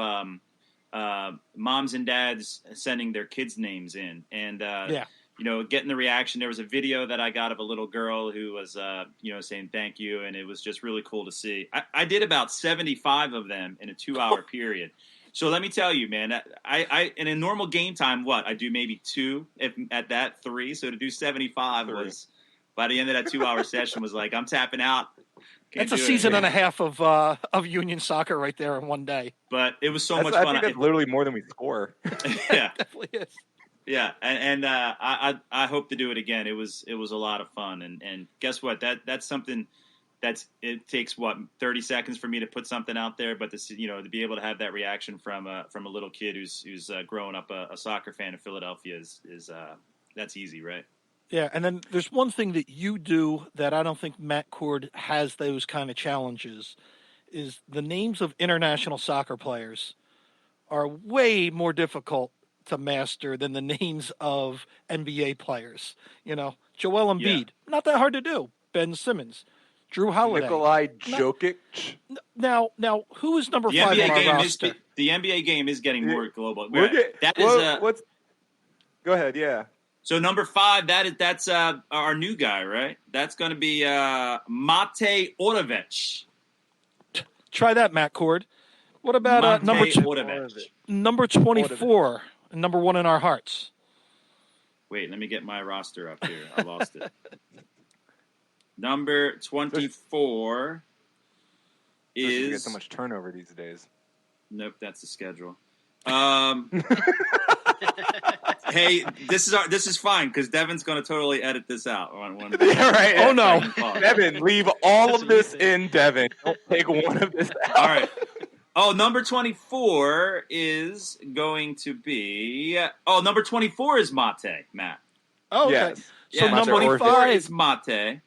S4: moms and dads sending their kids' names in, and getting the reaction. There was a video that I got of a little girl who was saying thank you, and it was just really cool to see. I did about 75 of them in a 2-hour period. So let me tell you, man, I in a normal game time, I do maybe 2, if at that 3. So to do 75 was, by the end of that 2-hour session, was like, I'm tapping out.
S1: That's a season and a half of Union soccer right there in one day.
S4: But it was so much
S2: I
S4: fun.
S2: think that's literally more than we score.
S4: Yeah,
S1: Definitely is.
S4: yeah, and I hope to do it again. It was a lot of fun, and guess what? That's something. It takes 30 seconds for me to put something out there, but to be able to have that reaction from a little kid who's growing up a soccer fan of Philadelphia is that's easy, right?
S1: Yeah, and then there's one thing that you do that I don't think Matt Cord has those kind of challenges, is the names of international soccer players are way more difficult to master than the names of NBA players. Joel Embiid, not that hard to do. Ben Simmons. Drew Holiday.
S2: Nikolai Jokic.
S1: Now, who is number 5 on our roster?
S4: The NBA game is getting more global.
S2: Go ahead, yeah.
S4: So number 5, that's our new guy, right? That's going to be Mate Orovec.
S1: Try that, Matt Cord. What about number 24, number 1 in our hearts?
S4: Wait, let me get my roster up here. I lost it. Number 24 is.
S2: You get so much turnover these days.
S4: Nope, that's the schedule. Hey, this is fine because Devin's going to totally edit this out.
S2: Yeah, right.
S1: Oh no,
S2: Devin, leave all of this in. Devin, don't take one of this out.
S4: All right. Oh, number 24 is going to be. Oh, number 24 is Mate, Matt.
S1: Oh, okay.
S2: Yes.
S1: So
S4: Yeah,
S1: number
S4: 24
S1: 5
S4: is Mate.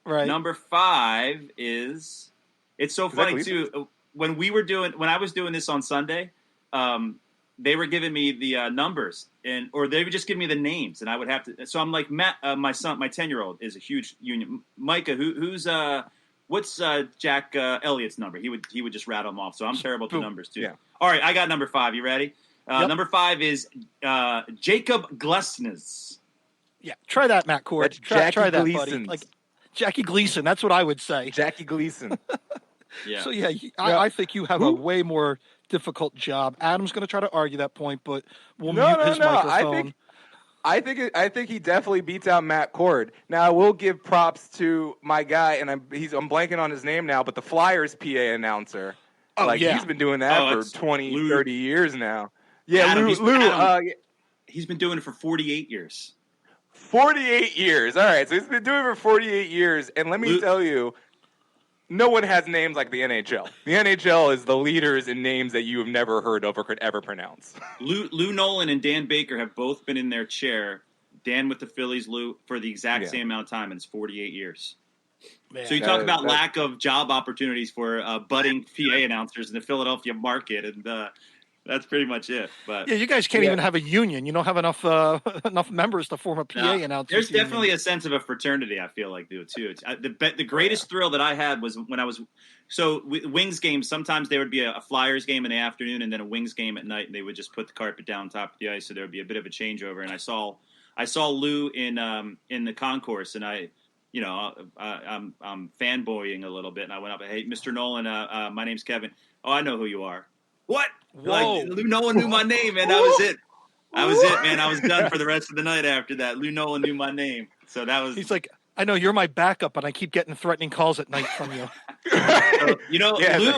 S1: Right.
S4: Number 5 is. It's so funny too. When I was doing this on Sunday, they were giving me the numbers, or they would just give me the names, and I would have to. So I'm like, Matt, my son, my 10-year-old is a huge Union. Micah, what's Jack Elliott's number? He would just rattle them off. So I'm terrible at the numbers too.
S2: Yeah.
S4: All right, I got number 5. You ready?
S1: Yep.
S4: Number 5 is Jacob Glesnes.
S1: Yeah, try that, Matt Cord.
S2: That's
S1: Try
S2: Jackie
S1: that, buddy.
S2: Gleason's.
S1: Like Jackie Gleason. That's what I would say.
S2: Jackie Gleason.
S4: Yeah.
S1: So yeah, I think you have a way more difficult job. Adam's going to try to argue that point, but we'll mute his microphone.
S2: I think he definitely beats out Matt Cord. Now I will give props to my guy, and I'm blanking on his name now, but the Flyers PA announcer.
S1: Oh, yeah.
S2: He's been doing that for 20,
S4: Lou.
S2: 30 years now. Yeah,
S4: Adam,
S2: Lou.
S4: he's been doing it for 48 years.
S2: 48 years. All right, so he's been doing it for 48 years, and let me tell you, no one has names like the NHL. The NHL is the leaders in names that you have never heard of or could ever pronounce.
S4: Lou Nolan and Dan Baker have both been in their chair. Dan with the Phillies, Lou, for the exact same amount of time, and it's 48 years.
S1: Man,
S4: so you talk about lack of job opportunities for budding PA announcers in the Philadelphia market, and That's pretty much it. But
S1: Yeah, you guys can't
S2: Yeah.
S1: even have a union. You don't have enough enough members to form a PA
S4: no,
S1: announcers
S4: there's
S1: union.
S4: definitely a sense of a fraternity. I feel like too. It's, the greatest thrill that I had was when I was Wings games. Sometimes there would be a Flyers game in the afternoon and then a Wings game at night, and they would just put the carpet down on top of the ice, so there would be a bit of a changeover. And I saw Lou in the concourse, and I'm fanboying a little bit, and I went up, hey, Mr. Nolan, my name's Kevin. Oh, I know who you are. What?
S1: Whoa.
S4: Like, Lou Nolan knew my name, and that was it. That was it, man. I was done for the rest of the night after that. Lou Nolan knew my name, so that was.
S1: He's like, I know you're my backup, and I keep getting threatening calls at night from you.
S2: Yeah.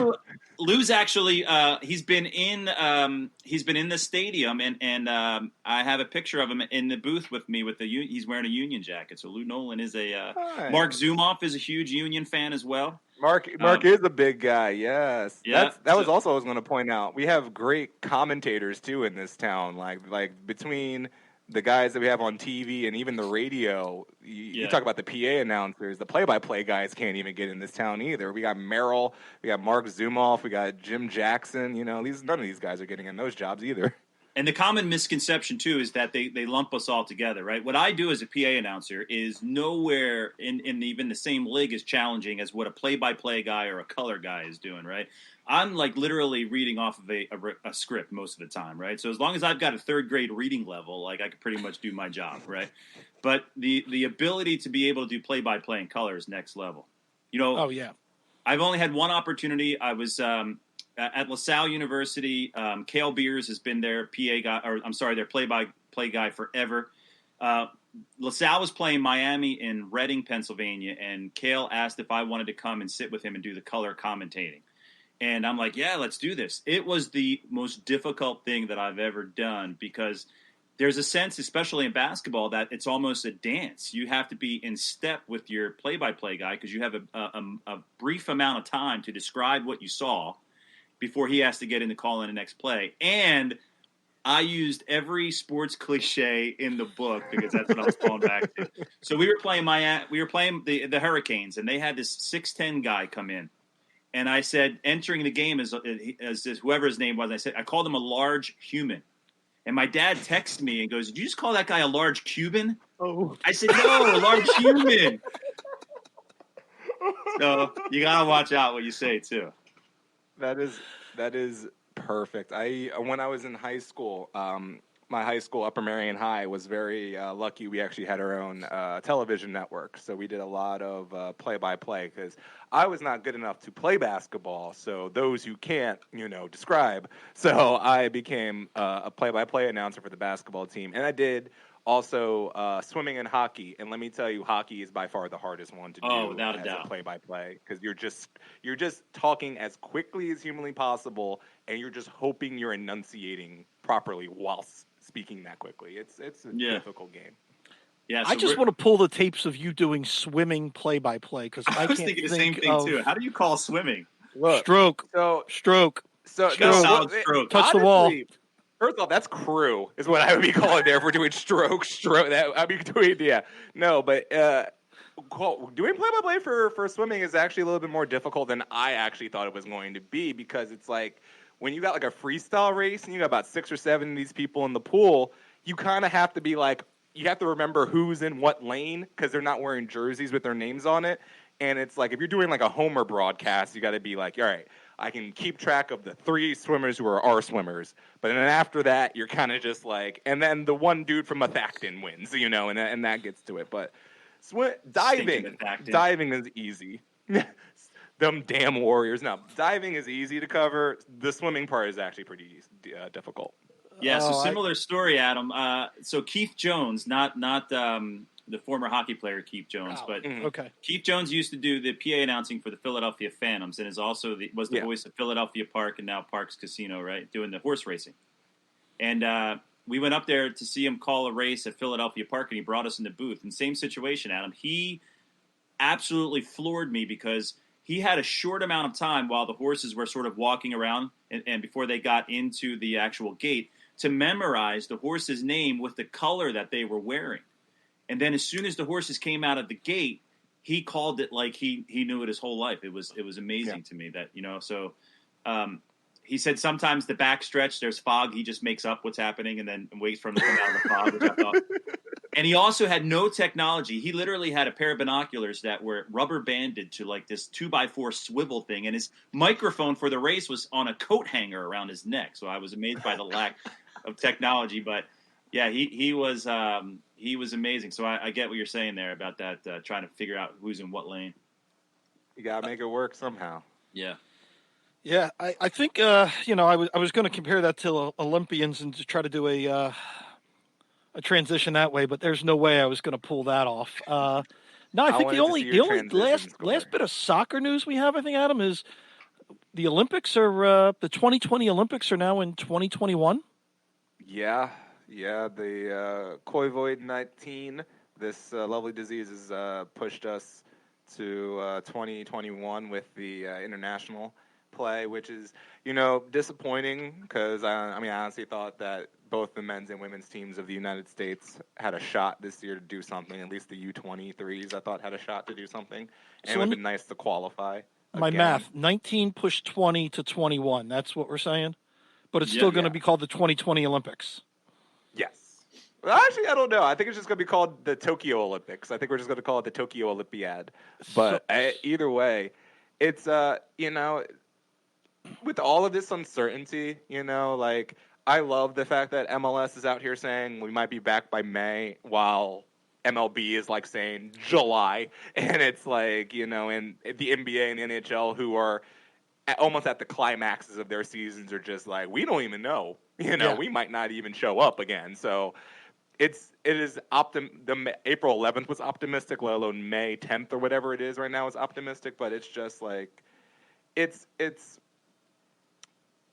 S4: Lou's actually he's been in the stadium, and I have a picture of him in the booth with me he's wearing a Union jacket. So Lou Nolan is
S2: Nice.
S4: Mark Zumoff is a huge Union fan as well.
S2: Mark is a big guy. Yes,
S4: Yeah,
S2: that was also what I was going to point out. We have great commentators too in this town. Like between the guys that we have on TV and even the radio, you talk about the PA announcers. The play-by-play guys can't even get in this town either. We got Merrill, we got Mark Zumoff, we got Jim Jackson. None of these guys are getting in those jobs either.
S4: And the common misconception, too, is that they lump us all together, right? What I do as a PA announcer is nowhere in even the same league as challenging as what a play-by-play guy or a color guy is doing, right? I'm like literally reading off of a script most of the time, right? So as long as I've got a third grade reading level, like I can pretty much do my job, right? But the ability to be able to do play-by-play in color is next level.
S1: Oh, yeah.
S4: I've only had one opportunity. I was at LaSalle University. Cale Beers has been their PA guy, their play-by-play guy forever. LaSalle was playing Miami in Reading, Pennsylvania, and Cale asked if I wanted to come and sit with him and do the color commentating. And I'm like, yeah, let's do this. It was the most difficult thing that I've ever done because there's a sense, especially in basketball, that it's almost a dance. You have to be in step with your play-by-play guy because you have a brief amount of time to describe what you saw before he has to get in the call in the next play. And I used every sports cliche in the book because that's what I was falling back to. So we were playing the Hurricanes, and they had this 6'10" guy come in. And I said, entering the game as whoever his name was, I called him a large human. And my dad texted me and goes, "Did you just call that guy a large Cuban?"
S1: Oh.
S4: I said, "No, a large human." So you gotta watch out what you say too.
S2: That is perfect. When I was in high school, my high school, Upper Marion High, was very lucky. We actually had our own television network, so we did a lot of play-by-play because I was not good enough to play basketball. So those who can't, describe. So I became a play-by-play announcer for the basketball team, and I did also swimming and hockey. And let me tell you, hockey is by far the hardest one to do
S4: without a
S2: as
S4: doubt.
S2: a play-by-play because you're just talking as quickly as humanly possible, and you're just hoping you're enunciating properly while speaking that quickly. It's a difficult game.
S4: Yeah, so
S1: I just want to pull the tapes of you doing swimming play-by-play because I
S4: was
S1: can't
S4: thinking the same thing too. How do you call swimming?
S2: Look,
S1: Stroke.
S2: so
S1: Stroke.
S4: Got a solid stroke.
S1: Touch the wall.
S2: honestly, first off, that's crew is what I would be calling there if we're doing stroke. That I'd be doing, yeah. No, but doing play-by-play for swimming is actually a little bit more difficult than I actually thought it was going to be because it's like when you got like a freestyle race and you got about 6 or 7 of these people in the pool, you kind of have to be like, you have to remember who's in what lane because they're not wearing jerseys with their names on it. And it's like if you're doing like a Homer broadcast, you got to be like, all right, I can keep track of the 3 swimmers who are our swimmers. But then after that, you're kind of just like, and then the one dude from Methacton wins, and that gets to it. But diving is easy. Them damn Warriors. No, diving is easy to cover. The swimming part is actually pretty difficult.
S4: Yeah, so similar story, Adam. So Keith Jones, not the former hockey player Keith Jones, but
S1: Okay.
S4: Keith Jones used to do the PA announcing for the Philadelphia Phantoms and is also was the voice of Philadelphia Park and now Parks Casino, right, doing the horse racing. And we went up there to see him call a race at Philadelphia Park, and he brought us in the booth. And same situation, Adam. He absolutely floored me because he had a short amount of time while the horses were sort of walking around and before they got into the actual gate to memorize the horse's name with the color that they were wearing. And then as soon as the horses came out of the gate, he called it like he knew it his whole life. It was amazing to me that, so he said sometimes the backstretch, there's fog. He just makes up what's happening and then waits for him to come out of the fog, which I thought. And he also had no technology. He literally had a pair of binoculars that were rubber banded to like this 2x4 swivel thing. And his microphone for the race was on a coat hanger around his neck. So I was amazed by the lack of technology. But yeah, he was amazing. So I get what you're saying there about that, trying to figure out who's in what lane.
S2: You gotta make it work somehow.
S4: Yeah.
S1: Yeah, I think I was going to compare that to Olympians and to try to do a transition that way, but there's no way I was going to pull that off. No, I think
S2: wanted
S1: the
S2: to
S1: only
S2: see your
S1: last
S2: transition,
S1: bit of soccer news we have, I think, Adam, is the Olympics are the 2020 Olympics are now in 2021.
S2: Yeah, the COVID-19, this lovely disease has pushed us to 2021 with the international play, which is, disappointing because, I honestly thought that both the men's and women's teams of the United States had a shot this year to do something. At least the U23s, I thought, had a shot to do something. And
S1: So
S2: it would
S1: let
S2: have
S1: me-
S2: been nice to qualify.
S1: My
S2: again.
S1: math, 19 pushed 20 to 21. That's what we're saying. But it's
S4: Yeah.
S1: still going to
S2: Yeah.
S1: be called the 2020 Olympics.
S2: Yes. Well, actually, I don't know. I think it's just going to be called the Tokyo Olympics. I think we're just going to call it the Tokyo Olympiad. But either way, it's, with all of this uncertainty, like, I love the fact that MLS is out here saying we might be back by May, while MLB is like saying July. And it's like, and the NBA and the NHL, who are almost at the climaxes of their seasons, are just like, we don't even know.
S1: Yeah.
S2: We might not even show up again. So it is the April 11th was optimistic, let alone May 10th or whatever it is right now is optimistic. But it's just like, it's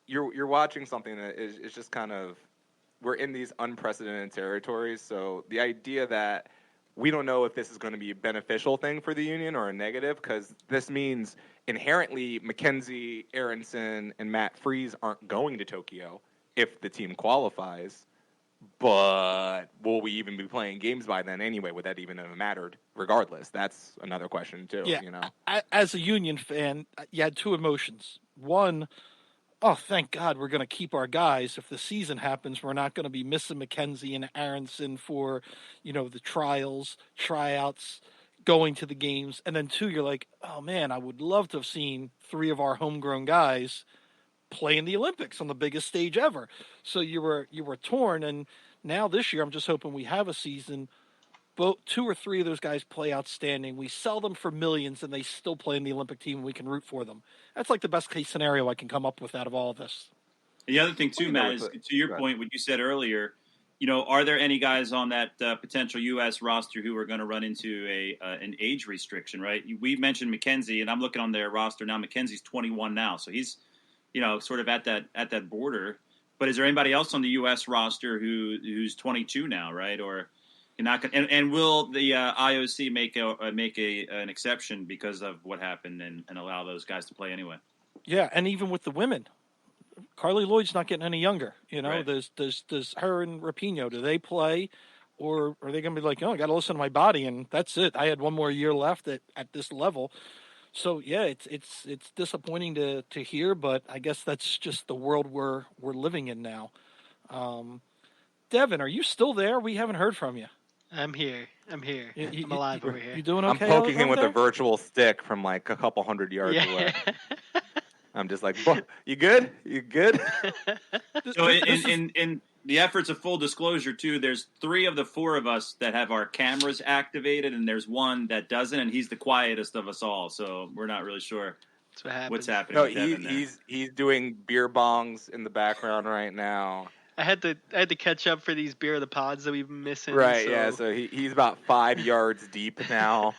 S2: you're watching something that is just kind of, we're in these unprecedented territories. So the idea that we don't know if this is going to be a beneficial thing for the union or a negative, because this means inherently Mackenzie Aronson and Matt Freese aren't going to Tokyo if the team qualifies. But will we even be playing games by then anyway? Would that even have mattered regardless? That's another question too.
S1: Yeah. As a Union fan, you had two emotions. One, oh, thank God we're going to keep our guys. If the season happens, we're not going to be missing McKenzie and Aronson for, the trials, tryouts, going to the games. And then two, you're like, oh man, I would love to have seen three of our homegrown guys play in the Olympics on the biggest stage ever. So you were torn. And now this year, I'm just hoping we have a season. Both two or three of those guys play outstanding. We sell them for millions, and they still play in the Olympic team, and we can root for them. That's like the best case scenario I can come up with out of all of this.
S4: And the other thing too, Matt, is to your point, what you said earlier. Are there any guys on that potential U.S. roster who are going to run into an age restriction? Right? We mentioned McKenzie, and I'm looking on their roster now. McKenzie's 21 now, so he's sort of at that border. But is there anybody else on the U.S. roster who's 22 now, right? Or you're not going? And will the IOC make an exception because of what happened and allow those guys to play anyway?
S1: Yeah, and even with the women, Carly Lloyd's not getting any younger.
S4: Right.
S1: Does her and Rapinoe, do they play, or are they going to be like, oh, I got to listen to my body and that's it? I had one more year left at this level. So yeah, it's disappointing to hear, but I guess that's just the world we're living in now. Devin, are you still there? We haven't heard from you.
S5: I'm here. I'm alive over here.
S1: You doing
S2: I'm
S1: okay?
S2: poking him
S1: over
S2: with a
S1: there?
S2: virtual stick from like a couple hundred yards away.
S5: Yeah.
S2: I'm just like, you good? You good?
S4: So
S1: This is-
S4: in the efforts of full disclosure too, there's 3 of the 4 of us that have our cameras activated, and there's one that doesn't, and he's the quietest of us all. So we're not really sure
S5: That's what happens.
S4: what's happening.
S2: No,
S4: with Devin there.
S2: he's doing beer bongs in the background right now.
S5: I had to catch up for these beer of the pods that we've been missing.
S2: Right,
S5: so
S2: yeah. So he's about 5 yards deep now.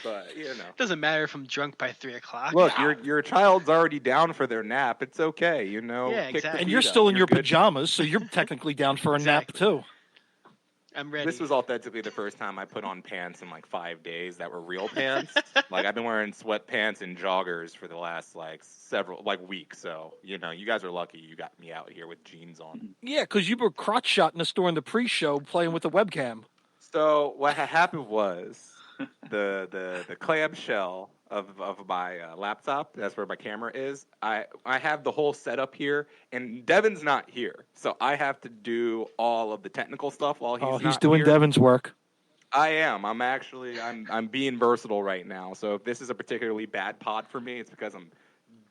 S2: But
S5: doesn't matter if I'm drunk by 3:00.
S2: look, your child's already down for their nap. It's okay,
S5: Yeah,
S2: Kick the
S5: exactly.
S1: and
S2: feet
S1: you're
S2: up.
S1: still in your
S2: good.
S1: pajamas, so you're technically down for a nap
S5: Exactly.
S1: too.
S5: I'm ready.
S2: This was authentically the first time I put on pants in like 5 days that were real pants. Like I've been wearing sweatpants and joggers for the last several weeks. So you guys are lucky you got me out here with jeans on.
S1: Yeah, because you were crotch shotting us during the pre-show playing with the webcam.
S2: So what happened was the clamshell of my laptop. That's where my camera is. I have the whole setup here, and Devin's not here, so I have to do all of the technical stuff while
S1: Oh,
S2: he's
S1: he's
S2: not
S1: doing
S2: here.
S1: Devin's work.
S2: I am. I'm being versatile right now. So if this is a particularly bad pod for me, it's because I'm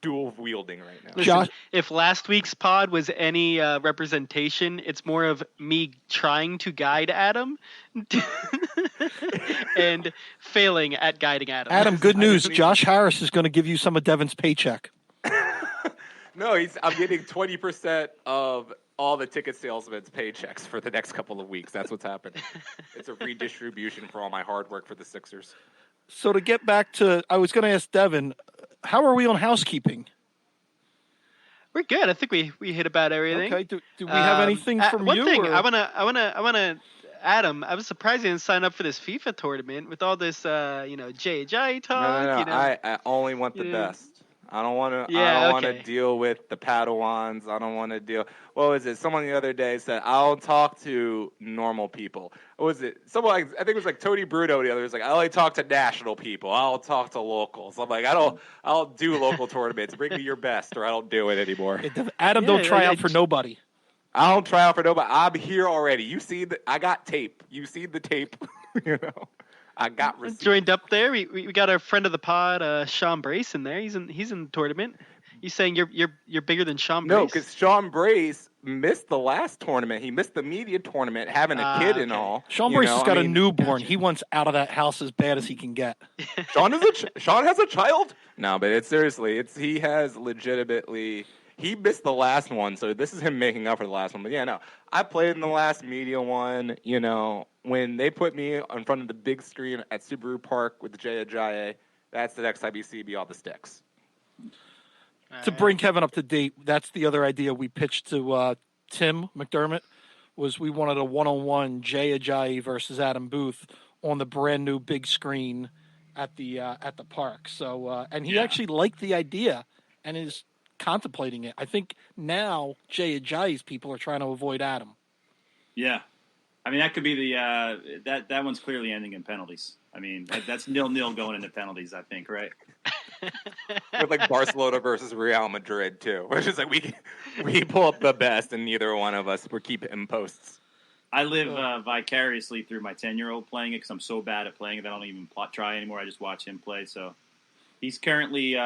S2: dual wielding right now.
S5: Listen,
S1: Josh-
S5: if last week's pod was any representation, it's more of me trying to guide Adam and failing at guiding Adam.
S1: Adam, good news.
S2: mean-
S1: Josh Harris is going to give you some of Devin's paycheck.
S2: No, I'm getting 20% of all the ticket salesmen's paychecks for the next couple of weeks. That's what's happening. It's a redistribution for all my hard work for the Sixers.
S1: So to get back to, I was going to ask Devin, how are we on housekeeping?
S5: We're good. I think we hit about everything.
S1: Okay. Do we have anything from
S5: one
S1: you?
S5: thing,
S1: or-
S5: I wanna. Adam, I was surprised you didn't sign up for this FIFA tournament with all this, J.J. talk.
S2: No.
S5: You know,
S2: I only want the
S5: Yeah.
S2: best. I don't want to.
S5: Yeah,
S2: I don't want
S5: okay.
S2: to deal with the Padawans. I don't want to deal. What was it? Someone the other day said, "I'll talk to normal people." What was it? Someone I think it was like Tony Bruno. The other was like, "I only talk to national people. I'll talk to locals." I'm like, I'll do local tournaments. Bring me your best, or I don't do it anymore.
S1: Adam,
S5: Yeah,
S1: don't try
S5: I-
S1: out for nobody.
S2: I don't try out for nobody. I'm here already. You see I got tape. You see the tape. I got receipts.
S5: joined up there. We got our friend of the pod, Sean Brace, in there. He's in the tournament. You saying you're bigger than Sean Brace?
S2: No, because Sean Brace missed the last tournament. He missed the media tournament, having a kid and
S5: okay.
S2: all.
S1: Sean
S2: you
S1: Brace
S2: know?
S1: has got
S2: I
S1: a
S2: mean,
S1: newborn.
S5: Gotcha.
S1: He wants out of that house as bad as he can get.
S2: Sean has a child. No, but it's seriously. He has legitimately. He missed the last one, so this is him making up for the last one. But yeah, no, I played in the last media one. You know, when they put me in front of the big screen at Subaru Park with the Jay Ajayi, that's the next time you see me on the sticks.
S1: To bring Kevin up to date, that's the other idea we pitched to Tim McDermott, was we wanted a one-on-one Jay Ajayi versus Adam Booth on the brand new big screen at the park. So and he actually liked the idea and is contemplating it. I think now Jay Ajayi's people are trying to avoid Adam.
S4: Yeah, I mean that could be the that one's clearly ending in penalties. I mean that's 0-0 going into penalties. I think, right?
S2: With like Barcelona versus Real Madrid too, which is like we pull up the best, and neither one of us we're keeping posts.
S4: I live vicariously through my 10-year-old playing it because I'm so bad at playing it that I don't even try anymore. I just watch him play. So he's currently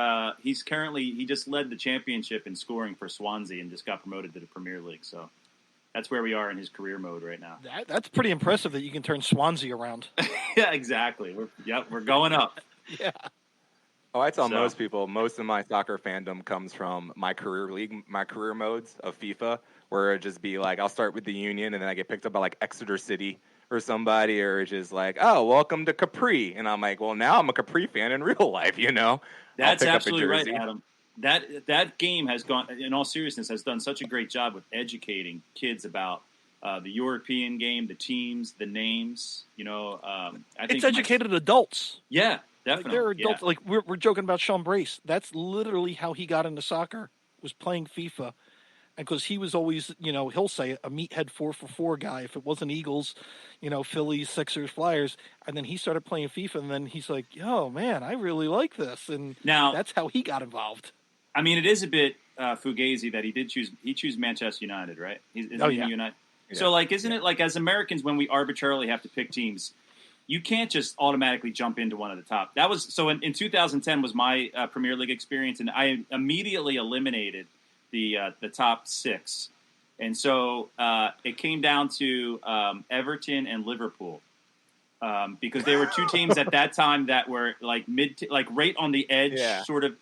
S4: he just led the championship in scoring for Swansea and just got promoted to the Premier League. So that's where we are in his career mode right now.
S1: That's pretty impressive that you can turn Swansea around.
S4: Yeah, exactly. We're going up.
S1: Yeah.
S2: Oh, I tell
S4: So-
S2: most people, most of my soccer fandom comes from my career modes of FIFA, where it just be like, I'll start with the Union, and then I get picked up by like Exeter City or somebody, or it's just like, oh, welcome to Capri, and I'm like, well, now I'm a Capri fan in real life, you know.
S4: That's
S2: I'll pick
S4: absolutely
S2: up a
S4: right,
S2: jersey.
S4: Adam. That game has gone, in all seriousness, has done such a great job with educating kids about the European game, the teams, the names. You know, I think
S1: It's educated adults.
S4: Yeah,
S1: Like
S4: definitely.
S1: there are adults.
S4: Yeah.
S1: Like we're joking about Sean Brace. That's literally how he got into soccer. Was playing FIFA, and because he was always, he'll say a meathead 4-for-4 guy. If it wasn't Eagles, Phillies, Sixers, Flyers, and then he started playing FIFA, and then he's like, "Yo, man, I really like this," and
S4: Now,
S1: that's how he got involved.
S4: I mean, it is a bit fugazi that he choose Manchester United, right? Isn't
S1: Oh,
S4: he
S1: yeah.
S4: United?
S2: Yeah.
S4: So, like, isn't it like as Americans when we arbitrarily have to pick teams, you can't just automatically jump into one of the top. That was so in 2010 was my Premier League experience, and I immediately eliminated the top six, and so it came down to Everton and Liverpool. Because they were two teams at that time that were like right on the edge,
S2: Yeah.
S4: sort of.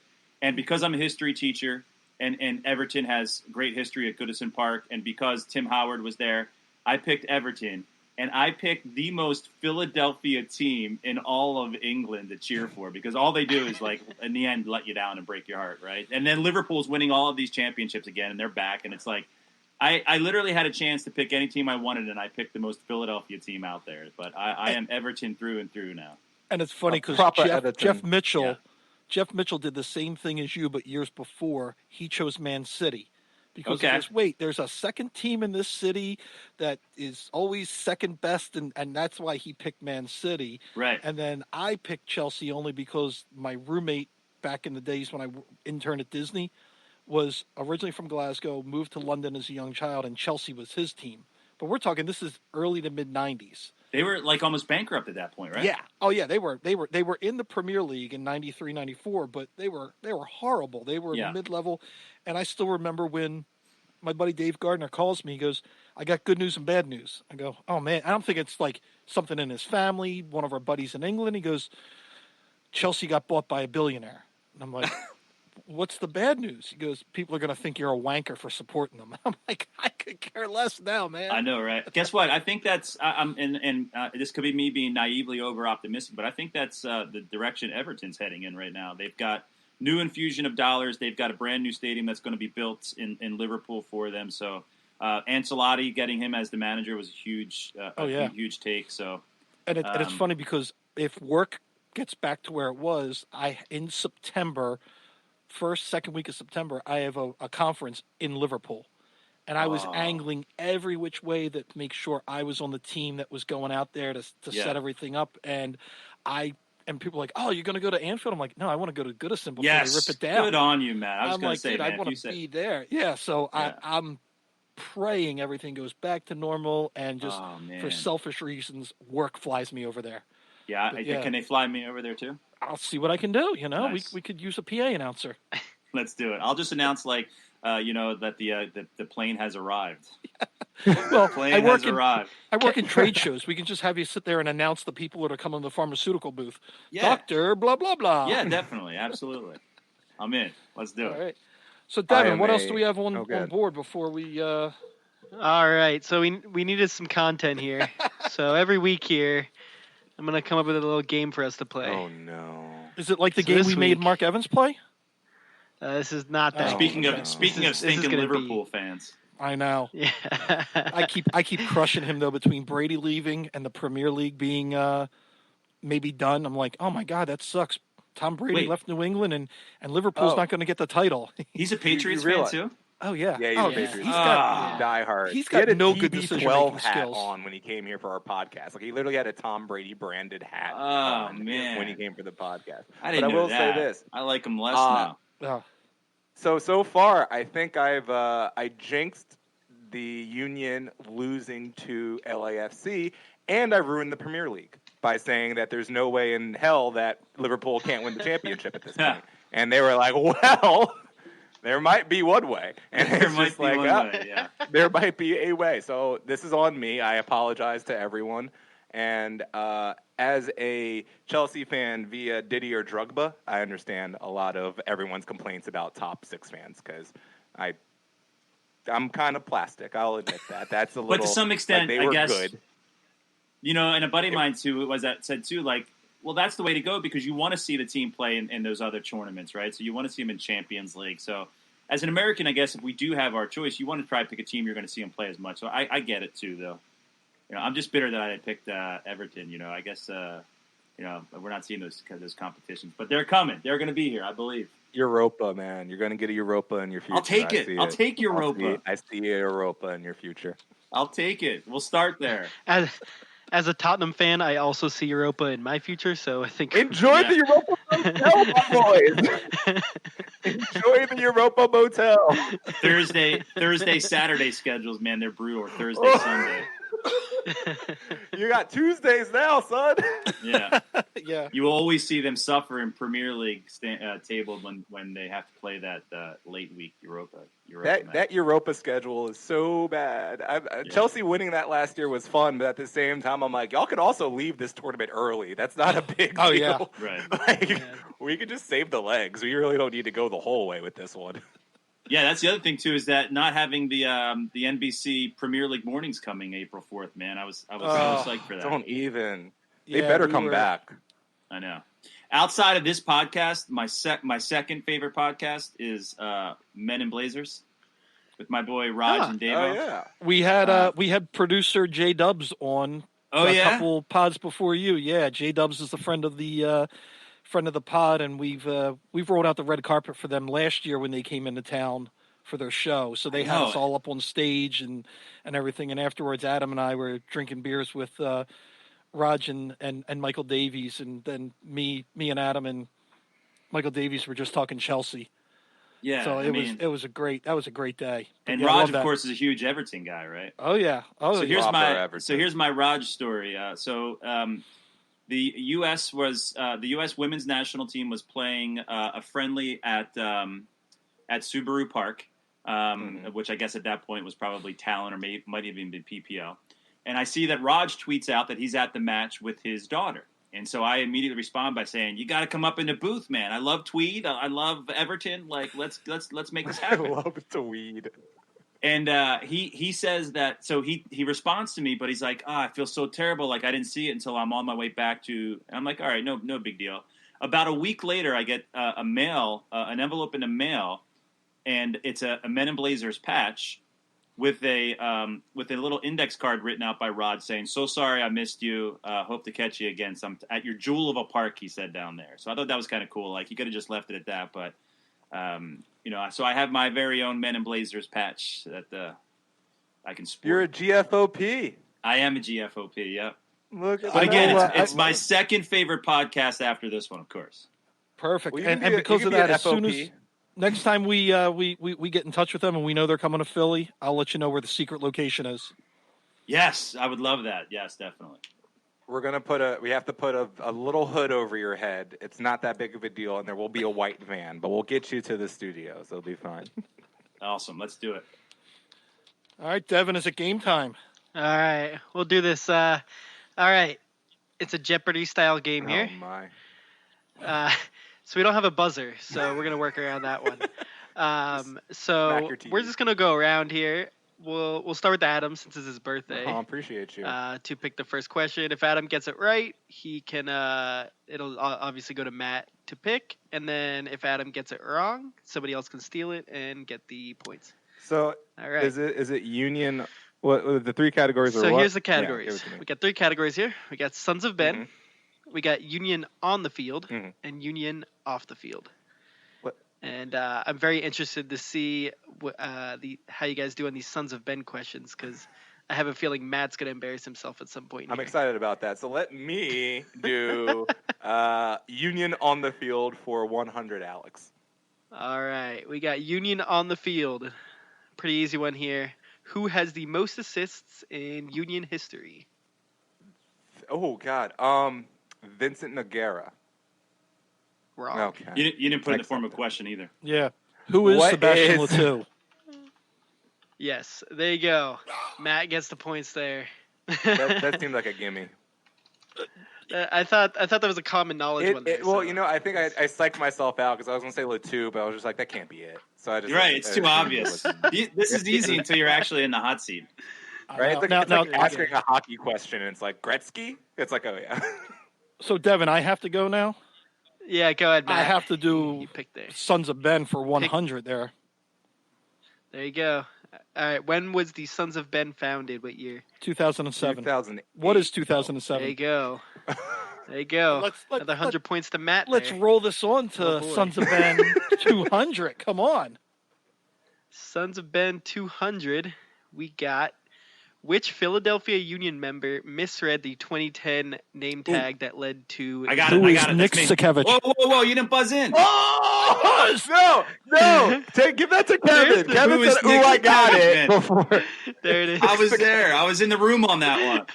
S4: And because I'm a history teacher, and Everton has great history at Goodison Park, and because Tim Howard was there, I picked Everton, and I picked the most Philadelphia team in all of England to cheer for, because all they do is like in the end let you down and break your heart, right? And then Liverpool's winning all of these championships again, and they're back, and it's like I literally had a chance to pick any team I wanted, and I picked the most Philadelphia team out there. But I am Everton through and through now.
S1: And it's funny
S2: A
S1: because
S2: proper
S1: Jeff
S2: Everton.
S1: Mitchell,
S4: Yeah.
S1: Jeff Mitchell did the same thing as you, but years before he chose Man City Because he
S4: Okay.
S1: goes, wait, there's a second team in this city that is always second best, and that's why he picked Man City.
S4: Right.
S1: And then I picked Chelsea only because my roommate back in the days when I interned at Disney was originally from Glasgow, moved to London as a young child, and Chelsea was his team. But we're talking this is early to mid '90s.
S4: They were like almost bankrupt at that point, right?
S1: Yeah. Oh yeah, they were in the Premier League in '93, '94, but they were horrible. They were
S4: Yeah.
S1: mid-level, and I still remember when my buddy Dave Gardner calls me. He goes, "I got good news and bad news." I go, "Oh man, I don't think it's like something in his family. One of our buddies in England." He goes, "Chelsea got bought by a billionaire," and I'm like. What's the bad news? He goes, people are going to think you're a wanker for supporting them. I'm like, I could care less now, man.
S4: I know, right? Guess what? I think that's and this could be me being naively over optimistic, but I think that's the direction Everton's heading in right now. They've got new infusion of dollars. They've got a brand new stadium that's going to be built in Liverpool for them. So Ancelotti getting him as the manager was a huge, huge take. So
S1: and it's funny because if work gets back to where it was, in September. Second week of September, I have a conference in Liverpool. And I was angling every which way to make sure I was on the team that was going out there to set everything up. And people are like, oh, you're going to go to Anfield? I'm like, no, I want to go to Goodison before they rip it down.
S4: Good on you, Matt. I was
S1: I'm
S4: going
S1: like,
S4: to say,
S1: dude,
S4: man,
S1: I want to be there. Yeah, so
S4: Yeah.
S1: I'm praying everything goes back to normal and just
S4: man.
S1: for selfish reasons, work flies me over there.
S4: Yeah,
S1: But yeah.
S4: Can they fly me over there too?
S1: I'll see what I can do. You know,
S4: Nice.
S1: we could use a PA announcer.
S4: Let's do it. I'll just announce that the plane has arrived.
S1: Well,
S4: Plane
S1: I work
S4: has arrived.
S1: I work in trade shows. We can just have you sit there and announce the people that are coming to the pharmaceutical booth.
S4: Yeah.
S1: Doctor, blah blah blah.
S4: Yeah, definitely, absolutely. I'm in. Let's do
S1: All
S4: it.
S1: right. So Devin,
S2: am
S1: what else
S2: a-
S1: do we have on
S2: okay.
S1: board before we?
S5: All right, so we needed some content here. So every week here, I'm gonna come up with a little game for us to play.
S2: Oh no.
S1: Is it like the
S5: So
S1: game
S5: this
S1: we made
S5: week-
S1: Mark Evans play?
S5: This is not that.
S1: Oh,
S4: Speaking
S1: okay.
S4: of
S5: This is
S4: stinking
S5: gonna
S4: Liverpool fans,
S1: I know.
S5: Yeah.
S1: I keep crushing him though between Brady leaving and the Premier League being maybe done. I'm like, oh my god, that sucks. Tom Brady
S4: Wait.
S1: left New England and Liverpool's
S2: Oh.
S1: not going to get the title.
S4: he's a Patriots fan
S2: realize-
S4: too.
S1: Oh yeah.
S2: Yeah, he's
S1: oh,
S2: a Patriots.
S1: He's got
S2: Die hard.
S1: He's
S2: He
S1: got
S2: had a
S1: no good
S2: TB12
S1: decision-making
S2: hat
S1: skills.
S2: on when he came here for our podcast. Like he literally had a Tom Brady branded hat
S4: Oh,
S2: on
S4: man.
S2: when he came for the podcast.
S4: I didn't
S2: but I
S4: know
S2: will
S4: that.
S2: say this.
S4: I like him less
S2: Uh,
S4: now.
S2: So far, I think I jinxed the Union losing to LAFC, and I ruined the Premier League by saying that there's no way in hell that Liverpool can't win the championship at this point. And they were like, well, there might be one way. And
S4: There
S2: it's
S4: might
S2: just
S4: be
S2: like,
S4: one
S2: oh,
S4: way, yeah.
S2: there might be a way. So this is on me. I apologize to everyone. And as a Chelsea fan via Didier Drogba, I understand a lot of everyone's complaints about top six fans because I'm kind of plastic. I'll admit that. That's a little.
S4: But to some extent,
S2: they
S4: I
S2: were
S4: guess,
S2: good.
S4: You know, and a buddy of mine too said too, like, well, that's the way to go because you want to see the team play in those other tournaments, right? So you want to see them in Champions League. So as an American, I guess if we do have our choice, you want to try to pick a team you're going to see them play as much. So I get it too, though. You know, I'm just bitter that I had picked Everton. You know, I guess you know, we're not seeing those competitions, but they're coming. They're going to be here, I believe.
S2: Europa, man. You're going to get a Europa in your future.
S4: I'll take
S2: I
S4: it.
S2: see
S4: I'll take Europa.
S2: I see a Europa in your future.
S4: I'll take it. We'll start there.
S5: As a Tottenham fan, I also see Europa in my future. So I think
S2: Enjoy the Europa Motel, my boys. Enjoy the Europa Motel.
S4: Thursday, Saturday schedules, man, they're brutal. Or Thursday, Sunday.
S2: You got Tuesdays now, son.
S4: Yeah.
S1: Yeah.
S4: You will always see them suffer in Premier League table when they have to play that late week Europa match.
S2: That Europa schedule is so bad. Chelsea winning that last year was fun, but at the same time, I'm like, y'all could also leave this tournament early. That's not a big
S1: Oh,
S2: deal.
S1: yeah.
S4: Right.
S2: Like, we could just save the legs. We really don't need to go the whole way with this one.
S4: Yeah, that's the other thing too is that not having the NBC Premier League mornings coming April 4th, man. I was so psyched for that.
S2: Don't even. They
S1: Yeah,
S2: better
S1: we
S2: come
S1: were-
S2: back.
S4: I know. Outside of this podcast, my second favorite podcast is Men in Blazers with my boy Raj and Davo.
S2: Oh, yeah.
S1: We had producer J Dubs on
S4: Oh,
S1: a
S4: yeah?
S1: couple pods before you. Yeah, J Dubs is a friend of the pod, and we've rolled out the red carpet for them last year when they came into town for their show. So they
S4: I
S1: had
S4: know
S1: us
S4: it.
S1: all up on stage and everything. And afterwards, Adam and I were drinking beers with Raj and Michael Davies, and then me and Adam and Michael Davies were just talking Chelsea.
S4: Yeah,
S1: So
S4: I mean,
S1: that was a great day. But
S4: and
S1: yeah, I
S4: Raj,
S1: love
S4: of
S1: that.
S4: course, is a huge Everton guy, right?
S1: Oh yeah. Oh
S4: So
S1: yeah.
S4: here's
S2: Proper
S4: my
S2: Everton.
S4: Raj story. The U.S. women's national team was playing a friendly at Subaru Park, which I guess at that point was probably Talon or might even been PPO. And I see that Raj tweets out that he's at the match with his daughter. And so I immediately respond by saying, "You got to come up in the booth, man. I love Tweed. I love Everton. Like, let's make this
S2: I
S4: happen."
S2: love to weed.
S4: And he says that, so he responds to me, but he's like, I feel so terrible. Like, I didn't see it until I'm on my way back to, and I'm like, all right, no big deal. About a week later, I get an envelope in the mail, and it's a Men in Blazers patch with a little index card written out by Rod saying, "So sorry I missed you. Hope to catch you again at your jewel of a park," he said down there. So I thought that was kind of cool. Like, he could have just left it at that, but so I have my very own Men in Blazers patch that I can sport.
S2: You're a GFOP.
S4: I am a GFOP, yeah.
S2: Look at
S4: But again,
S2: that.
S4: it's my second favorite podcast after this one, of course.
S1: Perfect.
S2: Well, you can
S1: and
S2: be
S1: because
S2: you
S1: of
S2: can be
S1: that,
S2: an
S1: as soon as
S2: FOP.
S1: next time we get in touch with them and we know they're coming to Philly, I'll let you know where the secret location is.
S4: Yes, I would love that. Yes, definitely.
S2: We're gonna we have to put a little hood over your head. It's not that big of a deal, and there will be a white van, but we'll get you to the studio, so it'll be fine.
S4: Awesome. Let's do it.
S1: All right, Devin, is it game time?
S5: All right, we'll do this. All right, it's a Jeopardy style game here.
S2: Oh my!
S5: So we don't have a buzzer, so we're gonna work around that one. So
S2: smack your
S5: we're
S2: TV.
S5: just gonna go around here. We'll start with Adam since it's his birthday.
S2: Oh, appreciate you.
S5: To pick the first question. If Adam gets it right, he can. It'll obviously go to Matt to pick, and then if Adam gets it wrong, somebody else can steal it and get the points.
S2: So
S5: All right.
S2: is it union? What the three categories are?
S5: So
S2: what?
S5: here's the
S2: Yeah,
S5: categories.
S2: give it to me.
S5: We got 3 categories here. We got Sons of Ben.
S2: Mhm.
S5: We got Union on the field
S2: Mhm.
S5: and Union off the field.
S2: What?
S5: And I'm very interested to see how you guys do on these Sons of Ben questions because I have a feeling Matt's gonna embarrass himself at some point.
S2: I'm
S5: here.
S2: excited about that. So let me do union on the field for 100, Alex.
S5: All right, we got Union on the field. Pretty easy one here. Who has the most assists in Union history?
S2: Oh God. Vincent Noguera.
S5: Wrong.
S2: Okay.
S4: You didn't put it in the form of a
S2: Accepted.
S4: question either.
S1: Yeah. Who is
S2: What
S1: Sebastian
S2: is-
S1: Latou?
S5: Yes, there you go. Matt gets the points there.
S2: That seemed like a gimme.
S5: I thought that was a common knowledge one. There,
S2: Well,
S5: so-
S2: I think I psyched myself out because I was gonna say Latou, but I was just like, that can't be it. So I just.
S4: You're right. It's too obvious. This is easy until you're actually in the hot seat.
S2: Right? It's like,
S1: Now-
S2: it's like
S1: now-
S2: asking a hockey question, and it's like Gretzky. It's like, oh yeah.
S1: So Devin, I have to go now.
S5: Yeah, go ahead, Matt.
S1: I have to
S5: You
S1: do
S5: pick there.
S1: Sons of Ben for 100 there.
S5: There you go. All right. When was the Sons of Ben founded? What year?
S1: 2007.
S2: 2008.
S1: What is
S5: There you
S1: 2007?
S5: go. There you go.
S1: Let-
S5: Another 100 points to Matt.
S1: Let's
S5: there.
S1: roll this on to
S5: Oh, boy.
S1: Sons of Ben 200. Come on.
S5: Sons of Ben 200. We got which Philadelphia Union member misread the 2010 name tag that led to?
S4: I got
S1: Who
S4: it. I
S1: is
S4: got it.
S1: Nick
S4: That's me.
S1: Sakevich?
S4: Whoa! You didn't buzz in.
S2: Oh no! Give that to
S5: There's
S2: Kevin.
S5: the-
S2: Kevin
S4: who is
S2: said, "Ooh,
S4: Nick
S2: I got
S4: Sakevich,
S2: it."
S4: man?
S2: Before
S5: There it is.
S4: I was there. I was in the room on that one.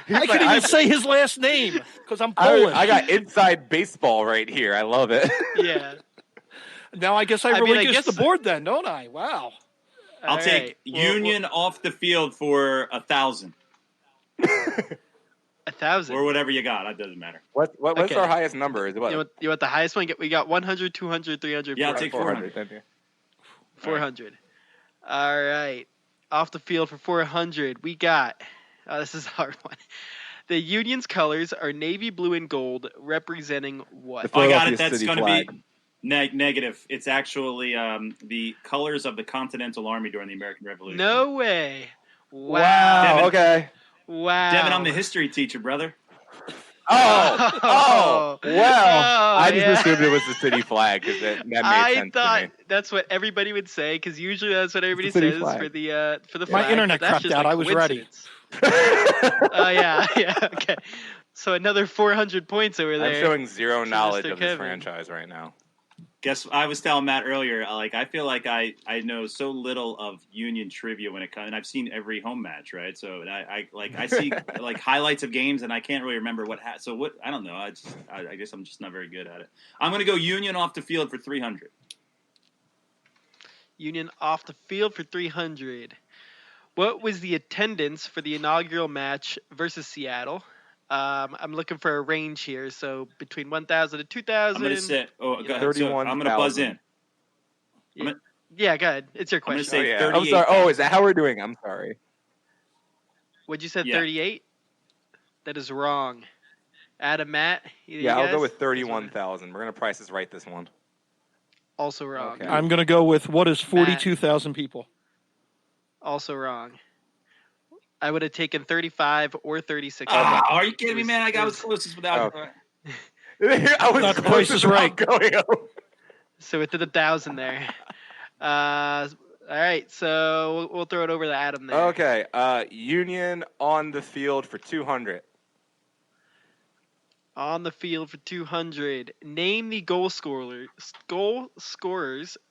S2: He's
S1: I
S2: like,
S1: can't even say his last name because I'm Polish.
S2: I got inside baseball right here. I love it.
S5: Yeah.
S1: Now I guess I
S5: I mean, I
S1: relinquished
S5: guess-
S1: the board then, don't I? Wow.
S4: I'll
S5: All
S4: take
S5: right. Well,
S4: Union off the field for 1,000
S5: 1,000.
S4: or whatever you got. That doesn't matter.
S2: What's
S5: Okay.
S2: our highest number? Is it what?
S5: You want the highest one? We got 100, 200, 300,
S4: Yeah, I'll
S5: 400.
S4: take 400.
S2: Thank you.
S5: 400. All right. Off the field for 400, we got. Oh, this is a hard one. The Union's colors are navy blue and gold, representing what?
S2: The
S4: Oh, I got
S2: Philadelphia
S4: it. That's
S2: City
S4: going to
S2: flag.
S4: be negative. It's actually the colors of the Continental Army during the American Revolution.
S5: No way. Wow.
S2: Wow.
S4: Devin.
S2: Okay.
S5: Wow.
S4: Devin, I'm the history teacher, brother.
S2: Oh, well, I just
S5: yeah.
S2: assumed it was the city flag because that made
S5: I
S2: sense
S5: thought
S2: to me.
S5: that's what everybody would say because usually that's what everybody
S2: city
S5: says
S2: flag.
S5: for the
S1: My
S5: flag.
S1: internet
S5: but that's
S1: crapped
S5: just
S1: out.
S5: a
S1: I was ready.
S5: coincidence. Oh yeah, yeah. Okay, so another 400 points over there.
S2: I'm showing zero
S5: to
S2: knowledge
S5: Mr.
S2: of this
S5: Kevin.
S2: franchise right now.
S4: Guess I was telling Matt earlier. Like I feel like I know so little of Union trivia when it comes, and I've seen every home match, right? So I see like highlights of games, and I can't really remember what. So what? I don't know. I guess I'm just not very good at it. I'm going to go Union off the field for 300.
S5: Union off the field for 300. What was the attendance for the inaugural match versus Seattle? I'm looking for a range here, so between 1,000 and 2,000.
S4: I'm going to say. Oh,
S5: You
S4: go
S5: know.
S4: ahead. So I'm going to buzz
S2: 31,000.
S4: in.
S5: Yeah, go ahead. It's your
S4: I'm going
S5: question.
S4: to say
S2: I'm
S4: 38.
S2: sorry. Oh, is that how we're doing? I'm sorry.
S5: What'd you say?
S4: Yeah.
S5: 38? That is wrong. Adam, Matt, either
S2: Yeah,
S5: you
S2: I'll
S5: guys?
S2: go with
S5: You guys wanna-
S2: 31,000. We're gonna price this right this one.
S5: Also wrong.
S2: Okay.
S1: I'm going to go with what is 42,000 people.
S5: Also wrong. I would have taken 35 or 36.
S4: Are you kidding me,
S5: It
S4: man? I was
S5: it
S4: closest without.
S2: Okay. I was
S1: Not the Price is Right.
S2: Going over.
S5: So within 1,000 there. All right, so we'll throw it over to Adam there.
S2: Okay. Union on the field for 200.
S5: On the field for 200. Name the goal scorers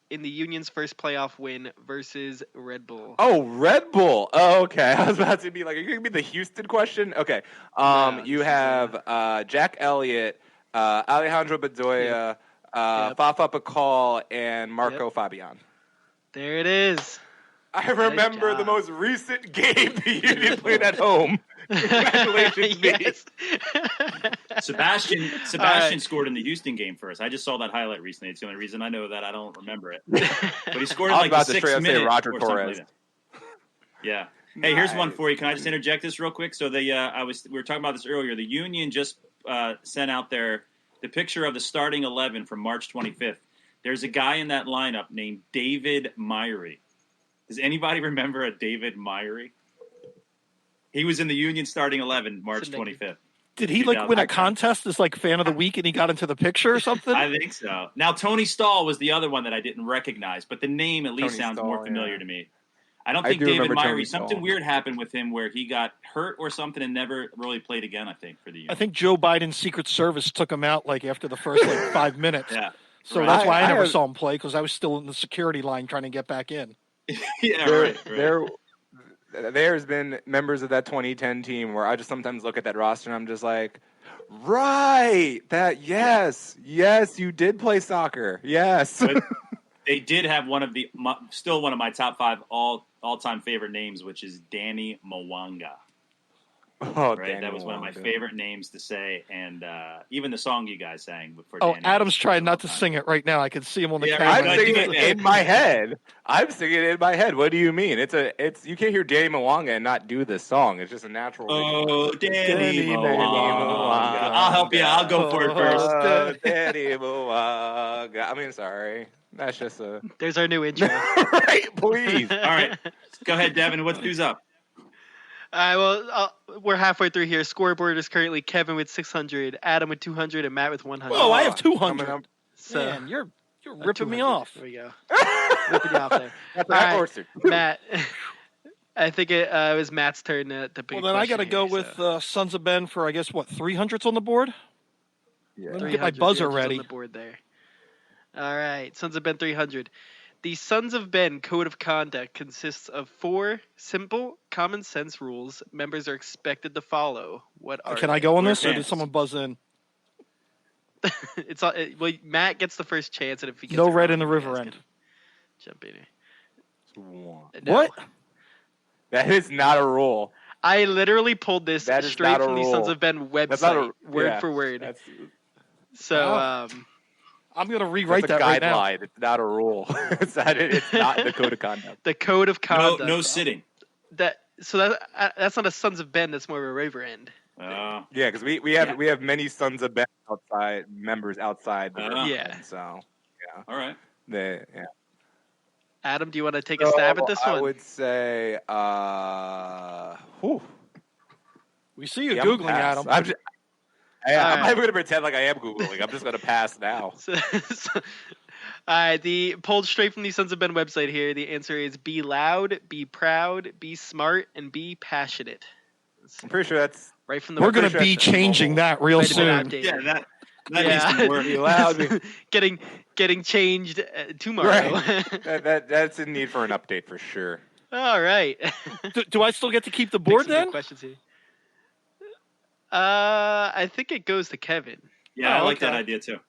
S5: in the Union's first playoff win versus Red Bull.
S2: Oh, Red Bull. Oh, okay. I was about to be like, are you gonna be the Houston question? Okay.
S5: No,
S2: You
S5: this is,
S2: have Jack Elliott, Alejandro Bedoya,
S5: Yep.
S2: Fafa Pakal, and Marco Fabian.
S5: There it is.
S2: I remember the
S5: job.
S2: most recent game the Union played at home. Congratulations, me.
S5: Yes.
S4: Sebastian
S5: right.
S4: scored in the Houston game first. I just saw that highlight recently. It's the only reason I know that. I don't remember it. But he scored in
S2: I was
S4: like the
S2: about to
S4: 6th
S2: straight up say
S4: minute
S2: Roger
S4: or something
S2: Torres.
S4: like that. Yeah. Hey, here's one
S2: Nice.
S4: for you. Can I just interject this real quick? So we were talking about this earlier. The Union just sent out the picture of the starting 11 from March 25th. There's a guy in that lineup named David Myrie. Does anybody remember a David Myrie? He was in the Union starting 11 March 25th.
S1: Did he like win a
S4: 2000.
S1: contest as like fan of the week and he got into the picture or something?
S4: I think so. Now, Tony Stahl was the other one that I didn't recognize, but the name at least
S2: Tony
S4: sounds
S2: Stahl,
S4: more familiar
S2: yeah.
S4: to me. I don't
S2: I
S4: think
S2: do
S4: David
S2: remember Tony
S4: Myrie, something
S2: Stahl.
S4: weird happened with him where he got hurt or something and never really played again, I think, for the Union.
S1: I think Joe Biden's Secret Service took him out like after the first like 5 minutes.
S4: Yeah.
S1: So
S4: Right.
S1: that's why I never
S2: have-
S1: saw him play because I was still in the security line trying to get back in.
S4: Yeah, right.
S2: There's been members of that 2010 team where I just sometimes look at that roster and I'm just like, right, yes, you did play soccer, yes.
S4: But they did have still one of my top 5 all-time favorite names, which is Danny Mwanga.
S2: Oh,
S4: Right,
S2: Danny
S4: that was one of my
S2: Mwanga.
S4: favorite names to say, and even the song you guys sang for
S1: Oh,
S4: Danny.
S1: Adam's trying not to sing it right now. I can see him on the
S4: Yeah,
S1: camera.
S2: I'm
S4: right.
S2: singing
S4: do
S2: it
S4: it,
S2: in my head. I'm singing it in my head. What do you mean? It's you can't hear Danny Mwanga and not do this song. It's just a natural.
S4: Oh, Danny
S1: Danny
S4: Mwanga. I'll help you. I'll go for it first.
S2: Oh, Danny Mwanga. I mean, sorry. That's just a
S5: There's our new intro.
S2: right. Please.
S4: All right. Go ahead, Devin. Who's up?
S5: All right, well, we're halfway through here. Scoreboard is currently Kevin with 600, Adam with 200, and Matt with 100.
S1: Whoa, I have
S2: Coming
S1: 200.
S2: up.
S5: So,
S1: Man, you're ripping me
S5: 200.
S1: off.
S5: There we go. Ripping you off there.
S2: That's
S5: All
S2: that
S5: right,
S2: horse.
S5: Matt, I think it was Matt's turn to pick
S1: Well,
S5: a
S1: then I
S5: question
S1: got to go
S5: here,
S1: with
S5: so.
S1: Sons of Ben for, I guess, what, 300s on the board?
S2: Yeah.
S1: Let me get my
S5: 300
S1: buzzer
S5: on
S1: ready.
S5: the board there. All right, Sons of Ben 300. The Sons of Ben Code of Conduct consists of 4 simple, common sense rules members are expected to follow. What are
S1: Can I
S5: they?
S1: go on
S4: Wear
S1: this, or did
S4: pants.
S1: someone buzz in?
S5: It's well, Matt gets the first chance, and if he gets
S1: No
S5: it
S1: red
S5: wrong,
S1: in the
S5: you guys
S1: river
S5: can
S1: end.
S5: Jump in here. No.
S1: What?
S2: That is not a rule.
S5: I literally pulled this
S2: That is
S5: straight
S2: not a
S5: from the Sons
S2: rule.
S5: of Ben
S2: That's not
S5: website,
S2: a
S5: word
S2: yeah,
S5: for word.
S2: That's,
S5: So,
S1: Wow. I'm going to rewrite
S2: that's a
S1: that right now.
S2: guideline. It's not a rule. It's not the code of conduct.
S5: the Code of Conduct.
S4: No sitting.
S5: That's not a Sons of Ben. That's more of a river end.
S2: Yeah, because we have many Sons of Ben members outside the river,
S5: Yeah.
S2: so
S4: All right.
S2: yeah.
S5: Adam, do you want to take a stab at this
S2: I
S5: one?
S2: would say,
S1: We see you
S2: yeah, I'm
S1: Googling,
S2: pass.
S1: Adam.
S2: I'm not
S5: Alright.
S2: even going to pretend like I am Googling. I'm just going to pass now.
S5: All right, the pulled straight from the Sons of Ben website here. The answer is be loud, be proud, be smart, and be passionate.
S2: I'm pretty sure that's
S5: Right from the
S1: We're going
S2: pretty
S1: to
S2: sure
S1: be
S2: that's just
S1: changing
S2: mobile.
S1: that real
S5: Might have been
S1: soon.
S5: outdated.
S4: Yeah, that needs some work.
S2: Be loud.
S5: getting changed tomorrow.
S2: That's in need for an update for sure.
S5: All right.
S1: Do I still get to keep the
S5: Pick
S1: board
S5: some good
S1: then?
S5: questions here. I think it goes to Kevin.
S4: Yeah, I
S1: Oh,
S4: like that
S1: okay.
S4: idea too.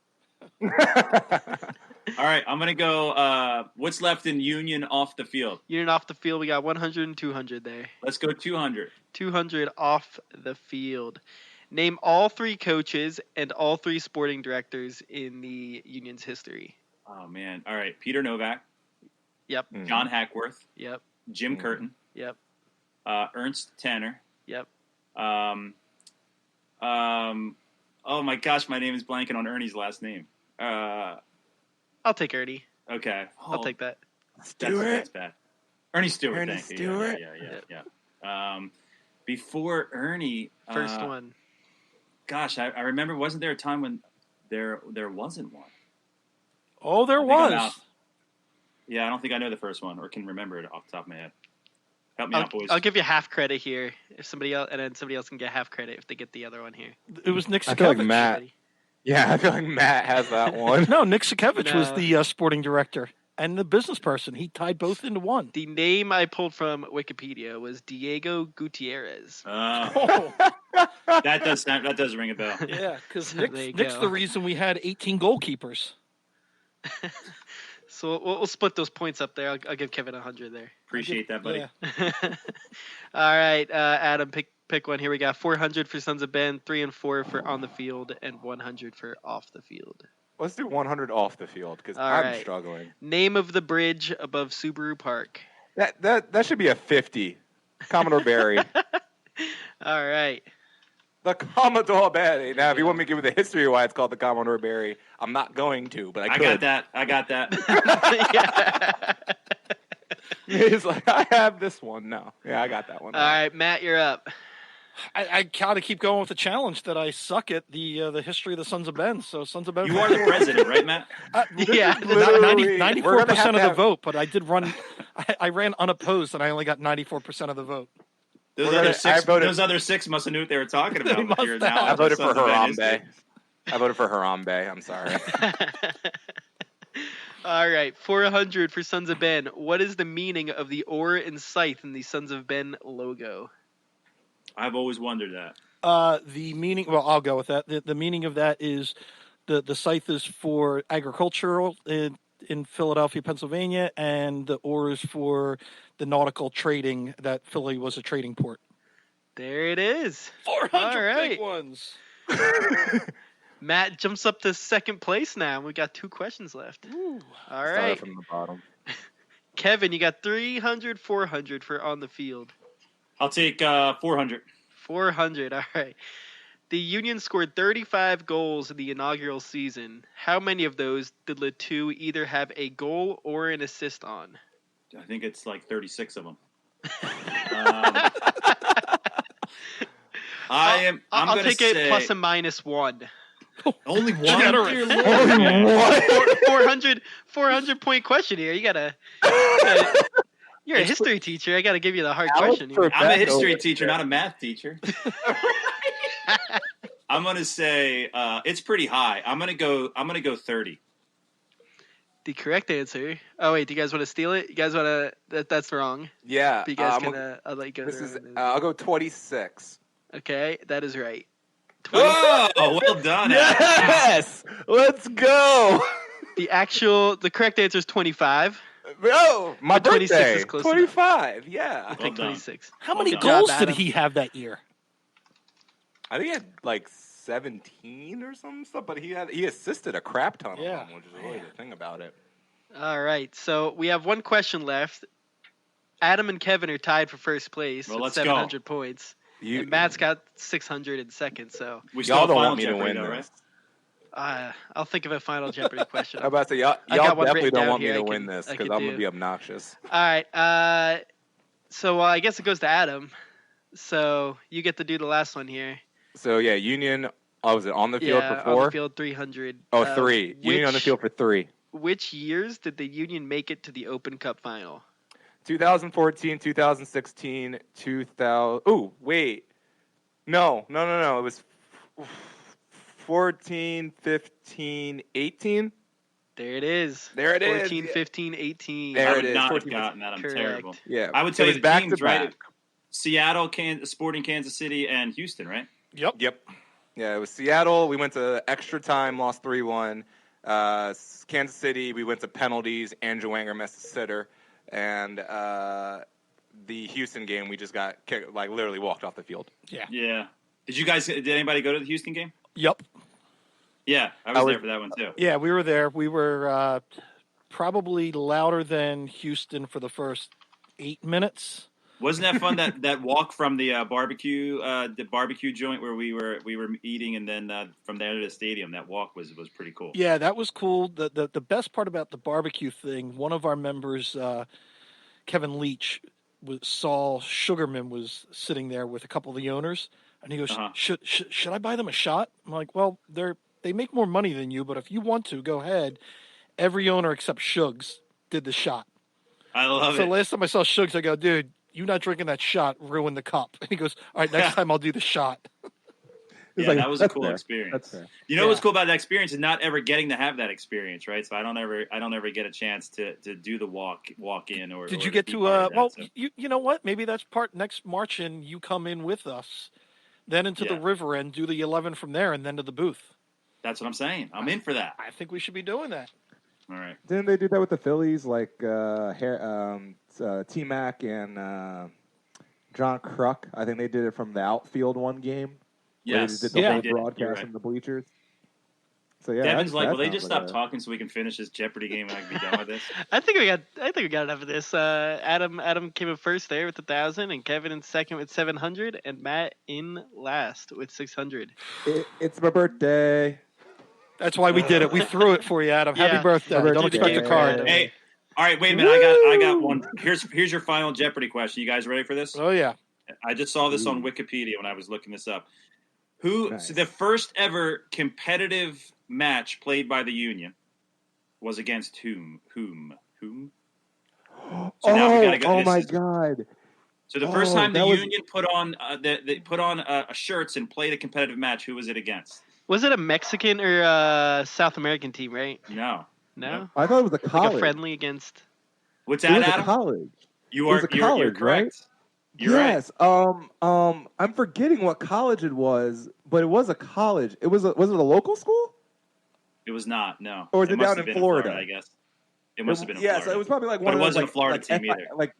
S4: All right, I'm gonna go. What's left in Union off the field?
S5: Union off the field, we got 100 and 200 there.
S4: Let's go 200.
S5: 200 off the field. Name all 3 coaches and all 3 sporting directors in the Union's history.
S4: Oh man! All right, Peter Novak,
S5: Yep.
S4: John Hackworth,
S5: Yep.
S4: Jim
S2: Mhm.
S4: Curtin,
S5: Yep.
S4: Ernst Tanner.
S5: Yep.
S4: Oh my gosh, my name is blanking on Ernie's last name.
S5: I'll take Ernie.
S4: Okay,
S5: I'll take that.
S4: That's bad. Ernie Stewart.
S2: Ernie
S4: thank you.
S2: Stewart?
S4: Yeah. Before Ernie,
S5: First one.
S4: Gosh, I remember. Wasn't there a time when there wasn't one?
S1: Oh, there
S4: I think I'm
S1: was.
S4: out. Yeah, I don't think I know the first one or can remember it off the top of my head. Help me out, boys.
S5: I'll give you half credit here if somebody else, and then somebody else can get half credit if they get the other one here.
S1: It was Nick
S2: I feel like
S1: Sakevich.
S2: Matt-
S5: Ready?
S2: Yeah, I feel like Matt has that one.
S1: No, Nick Sakevich was
S5: No.
S1: the sporting director and the business person. He tied both into one.
S5: The name I pulled from Wikipedia was Diego Gutierrez.
S1: Oh,
S4: that does ring a bell.
S1: yeah, because
S5: There you
S1: Nick's
S5: go.
S1: the reason we had 18 goalkeepers.
S5: So we'll split those points up there. I'll give Kevin 100 there.
S4: Appreciate that, buddy.
S1: Yeah.
S5: All right, Adam, pick one here. We got 400 for Sons of Ben, 3 and 4 for on the field, and 100 for off the field.
S2: Let's do 100 off the field because
S5: All
S2: I'm
S5: right.
S2: struggling.
S5: Name of the bridge above Subaru Park.
S2: That should be a 50. Commodore Barry.
S5: All right.
S2: The Commodore Barry. Now, if you want me to give you the history of why it's called the Commodore Barry, I'm not going to, but I could.
S4: I got that.
S5: Yeah.
S2: He's like, I have this one now. Yeah, I got that one.
S5: All right, Matt, you're up.
S1: I gotta keep going with the challenge that I suck at the history of the Sons of Ben. So Sons of Ben.
S4: You are the president, right, Matt?
S5: Yeah.
S2: Literally,
S1: 94% of the vote, but I did run. I ran unopposed, and I only got 94% of the vote.
S4: Those
S2: We're
S4: other
S2: gonna-
S4: six.
S2: I voted-
S4: Those other 6 must have knew what they were talking about.
S1: They
S4: with your
S1: must have.
S4: knowledge
S2: I
S4: of
S2: voted for
S4: Sons of Ben
S2: Harambe.
S4: history.
S2: I voted for Harambe. I'm sorry.
S5: All right, 400 for Sons of Ben. What is the meaning of the oar and scythe in the Sons of Ben logo?
S4: I've always wondered that.
S1: The meaning. Well, I'll go with that. The meaning of that is the scythe is for agricultural in Philadelphia, Pennsylvania, and the oar is for the nautical trading. That Philly was a trading port.
S5: There it is.
S1: 400
S5: All right.
S1: big ones.
S5: Matt jumps up to second place now. We got 2 questions left.
S1: Ooh.
S5: All
S2: Started
S5: right.
S2: from the bottom.
S5: Kevin, you got 300, 400 for on the field.
S4: I'll take 400.
S5: 400. All right. The Union scored 35 goals in the inaugural season. How many of those did Letou either have a goal or an assist on?
S4: I think it's like 36 of them. I'm
S5: I'll
S4: gonna
S5: take
S4: say
S5: it plus and minus 1.
S4: only one.
S1: Generous.
S4: Dear Lord.
S5: 400 point question here. You gotta. You're a history teacher. I gotta give you the hard
S2: Alex
S5: question.
S2: for-
S5: Here.
S4: I'm a
S2: Back
S4: history
S2: over
S4: teacher,
S2: there.
S4: not a math teacher. I'm gonna say it's pretty high. I'm gonna go 30.
S5: The correct answer. Oh wait, do you guys want to steal it? You guys want to? That's wrong.
S2: Yeah.
S5: But you guys
S2: I'm
S5: can. I'll let you go.
S2: this
S5: through
S2: is.
S5: it.
S2: I'll go 26.
S5: Okay, that is right. 20
S4: Oh, well done. Adam.
S2: Yes. Let's go.
S5: the correct answer is 25.
S2: Oh, my
S5: But 26
S2: birthday.
S5: is close
S2: 25. Yeah.
S5: I
S4: Well
S5: think
S4: done.
S5: 26.
S1: How
S4: Well
S1: many
S4: done.
S1: goals
S5: Job,
S1: did
S5: Adam.
S1: he have that year?
S2: I think he had like 17 or some stuff, but he assisted a crap ton
S1: Yeah.
S2: of them, which is really the thing about it.
S5: All right, so we have one question left. Adam and Kevin are tied for first place
S4: Well,
S5: with
S4: let's go.
S5: 700 points.
S2: You,
S5: And Matt's got 600 in second, so
S4: We still
S2: y'all
S4: have
S2: don't
S4: Final
S2: want me to
S4: Jeopardy,
S2: win
S4: though,
S2: this.
S4: right?
S5: I'll think of a final Jeopardy question.
S2: I'm about to say, y'all
S5: I got one
S2: definitely
S5: written
S2: don't
S5: down
S2: want me
S5: here
S2: to
S5: I
S2: win
S5: can-
S2: this
S5: I
S2: because
S5: can
S2: I'm going
S5: do.
S2: to be obnoxious.
S5: All right, so I guess it goes to Adam. So you get to do the last one here.
S2: So, yeah, Union Oh, was it on the field
S5: Yeah,
S2: for
S5: on
S2: 4?
S5: the field 300.
S2: Oh, 3. Union on the field for 3.
S5: Which years did the Union make it to the Open Cup final?
S2: 2014, 2016, 2000. Oh, wait. No. It was 14, 15, 18.
S5: There it is.
S2: There it is.
S5: 14, 15, 18.
S2: There
S4: I
S2: it
S4: would
S2: is,
S4: not have
S2: 14.
S4: gotten that. I'm
S5: Correct.
S4: terrible.
S2: Yeah.
S4: I would
S2: it
S4: tell
S2: was
S4: you the
S2: back
S4: teams,
S2: to
S4: right?
S2: back.
S4: Seattle, Sporting Kansas City, and Houston, right?
S1: Yep.
S2: Yep. Yeah, it was Seattle. We went to extra time, lost 3-1. Kansas City, we went to penalties. Andrew Wanger missed a sitter. And the Houston game, we just got kicked, like literally walked off the field.
S1: Yeah.
S4: Yeah. Did anybody go to the Houston game?
S1: Yep.
S4: Yeah, I was there for that one too.
S1: Yeah, we were there. We were probably louder than Houston for the first 8 minutes.
S4: Wasn't that fun? that walk from the barbecue joint where we were eating, and then from there to the stadium. That walk was pretty cool.
S1: Yeah, that was cool. The best part about the barbecue thing, one of our members, Kevin Leach, saw Sugarman was sitting there with a couple of the owners, and he goes, should I buy them a shot? I'm like, well, they make more money than you, but if you want to, go ahead. Every owner except Shugs did the shot.
S4: I love
S1: So
S4: it.
S1: last time I saw Shugs, I go, dude, you not drinking that shot ruined the cup. And he goes, all right, next time I'll do the shot.
S4: Yeah,
S6: like,
S4: that was a
S6: "That's
S4: cool
S6: fair.
S4: experience.
S6: That's fair."
S4: You know what's cool about that experience is not ever getting to have that experience, right? So I don't ever get a chance to do the walk in or.
S1: Did
S4: or
S1: you get
S4: be
S1: to?
S4: part of that,
S1: Well,
S4: so.
S1: you know what? Maybe that's part next March, and you come in with us, then into the
S4: Yeah.
S1: river and do the 11 from there, and then to the booth.
S4: That's what I'm saying. I'm in for that.
S1: I think we should be doing that.
S4: All right.
S6: Didn't they do that with the Phillies? Like T-Mac and John Kruk. I think they did it from the outfield one game. Where
S4: Yes.
S6: they did the
S1: Yeah.
S6: whole
S4: They did. You're
S6: broadcast
S4: right.
S6: from the bleachers. So yeah,
S4: Devin's like,
S6: that
S4: will they
S6: sounds
S4: just
S6: like
S4: stop
S6: a-
S4: talking so we can finish this Jeopardy game and I can be done with this?
S5: I think we got enough of this. Adam came in first there with 1,000, and Kevin in second with 700, and Matt in last with 600.
S6: It's my birthday.
S1: That's why we did it. We threw it for you, Adam.
S5: Yeah.
S1: Happy birthday!
S6: Happy
S1: Don't
S6: birthday.
S1: expect a card.
S4: Hey, all right, wait a minute. I got one. Here's your final Jeopardy question. You guys ready for this?
S1: Oh yeah.
S4: I just saw this on Wikipedia when I was looking this up.
S6: Nice.
S4: So the first ever competitive match played by the Union was against whom? So now we gotta go.
S6: Oh
S4: this
S6: my
S4: is-
S6: God!
S4: So the first
S6: Oh,
S4: time the
S6: that was-
S4: Union put on they put on shirts and played a competitive match, who was it against?
S5: Was it a Mexican or a South American team, right?
S4: No.
S5: No?
S6: I thought it was a
S5: Like
S6: college.
S5: a friendly against.
S4: What's
S6: It
S4: that,
S6: was a
S4: Adam?
S6: college.
S4: You
S6: it
S4: are
S6: was a
S4: you're
S6: college,
S4: correct. You're right.
S6: Yes. I'm forgetting what college it was, but it was a college. Was it a local school?
S4: It was not. No.
S6: Or was it
S4: must
S6: down
S4: have
S6: in
S4: been
S6: Florida?
S4: I guess. It must have been in
S6: Yes,
S4: Florida.
S6: it was probably like
S4: But
S6: one
S4: it
S6: of those.
S4: wasn't a
S6: like,
S4: Florida
S6: like
S4: team
S6: FI
S4: either.
S6: Like,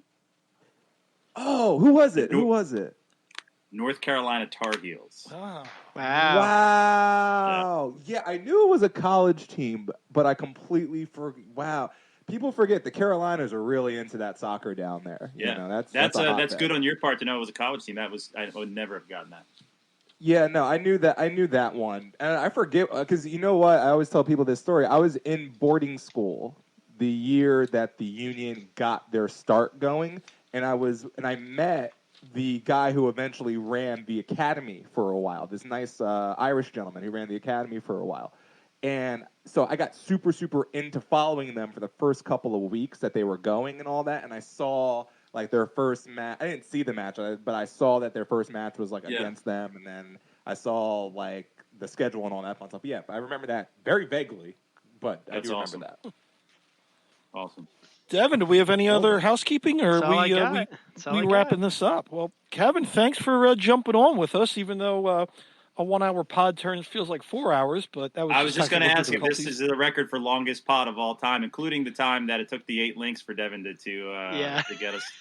S6: oh, who was it? Who was it?
S4: North Carolina Tar Heels.
S1: Ah.
S5: Wow.
S6: Wow. Yeah, I knew it was a college team, but I completely forgot. Wow. People forget the Carolinas are really into that soccer down there.
S4: Yeah.
S6: You know, that's
S4: That's
S6: a hotbed.
S4: good on your part to know it was a college team. I would never have gotten that.
S6: Yeah, no, I knew that one, and I forget because you know what? I always tell people this story. I was in boarding school the year that the Union got their start going, and I met the guy who eventually ran the academy for a while. This nice Irish gentleman who ran the academy for a while, and so I got super into following them for the first couple of weeks that they were going and all that, and I saw. Like their first match, I didn't see the match, but I saw that their first match was like against them, and then I saw like the schedule and all that fun stuff. Yeah, I remember that very vaguely, but I
S4: That's
S6: do
S4: awesome.
S6: remember that.
S4: Awesome.
S1: Devin, do we have any other housekeeping, or
S5: That's all I
S1: we
S5: got. That's all I
S1: we
S5: got.
S1: wrapping this up? Well, Kevin, thanks for jumping on with us, even though a 1 hour pod feels like 4 hours. But that was
S4: I was just going to
S1: technical
S4: ask if this
S1: difficulties.
S4: is the record for longest pod of all time, including the time that it took the 8 links for Devin to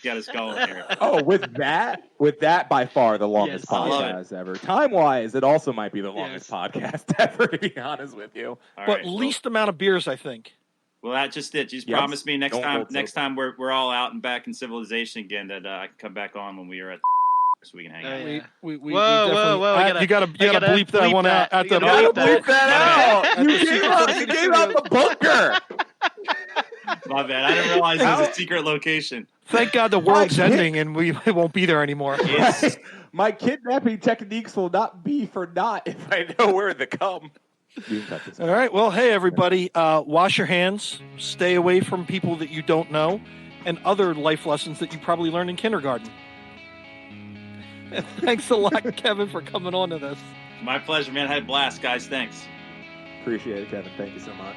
S4: get us going here.
S6: Oh, with that by far the longest
S5: Yes, I
S4: love it.
S6: podcast ever. Time wise, it also might be the longest podcast ever. To be honest with you,
S4: All
S1: But
S4: right,
S1: least amount of beers, I think.
S4: Well, that's just it. Just
S6: Yes.
S4: promise me next
S6: Don't
S4: time.
S6: hold so.
S4: Next time we're all out and back in civilization again, that I can come back on when we are at so we can hang
S5: Oh,
S4: out.
S5: yeah.
S1: We
S5: Whoa,
S1: definitely,
S5: whoa, we gotta-
S1: you gotta
S5: I gotta
S1: bleep that
S5: bleep
S1: one
S5: that.
S1: out.
S5: We
S1: At the
S5: gotta
S6: gotta bleep that out.
S1: At the
S6: You
S1: secret
S6: gave out the bunker.
S4: My bad. I didn't realize it was a secret location.
S1: Thank God the world's
S6: can't-
S1: ending and we won't be there anymore.
S4: It's
S6: My kidnapping techniques will not be for naught if
S2: I know where to come.
S6: you can cut this.
S1: All right. Well, hey, everybody, wash your hands, stay away from people that you don't know, and other life lessons that you probably learned in kindergarten. And thanks a lot, Kevin, for coming on to this.
S4: My pleasure, man. I had a blast, guys. Thanks.
S6: Appreciate it, Kevin. Thank you so much.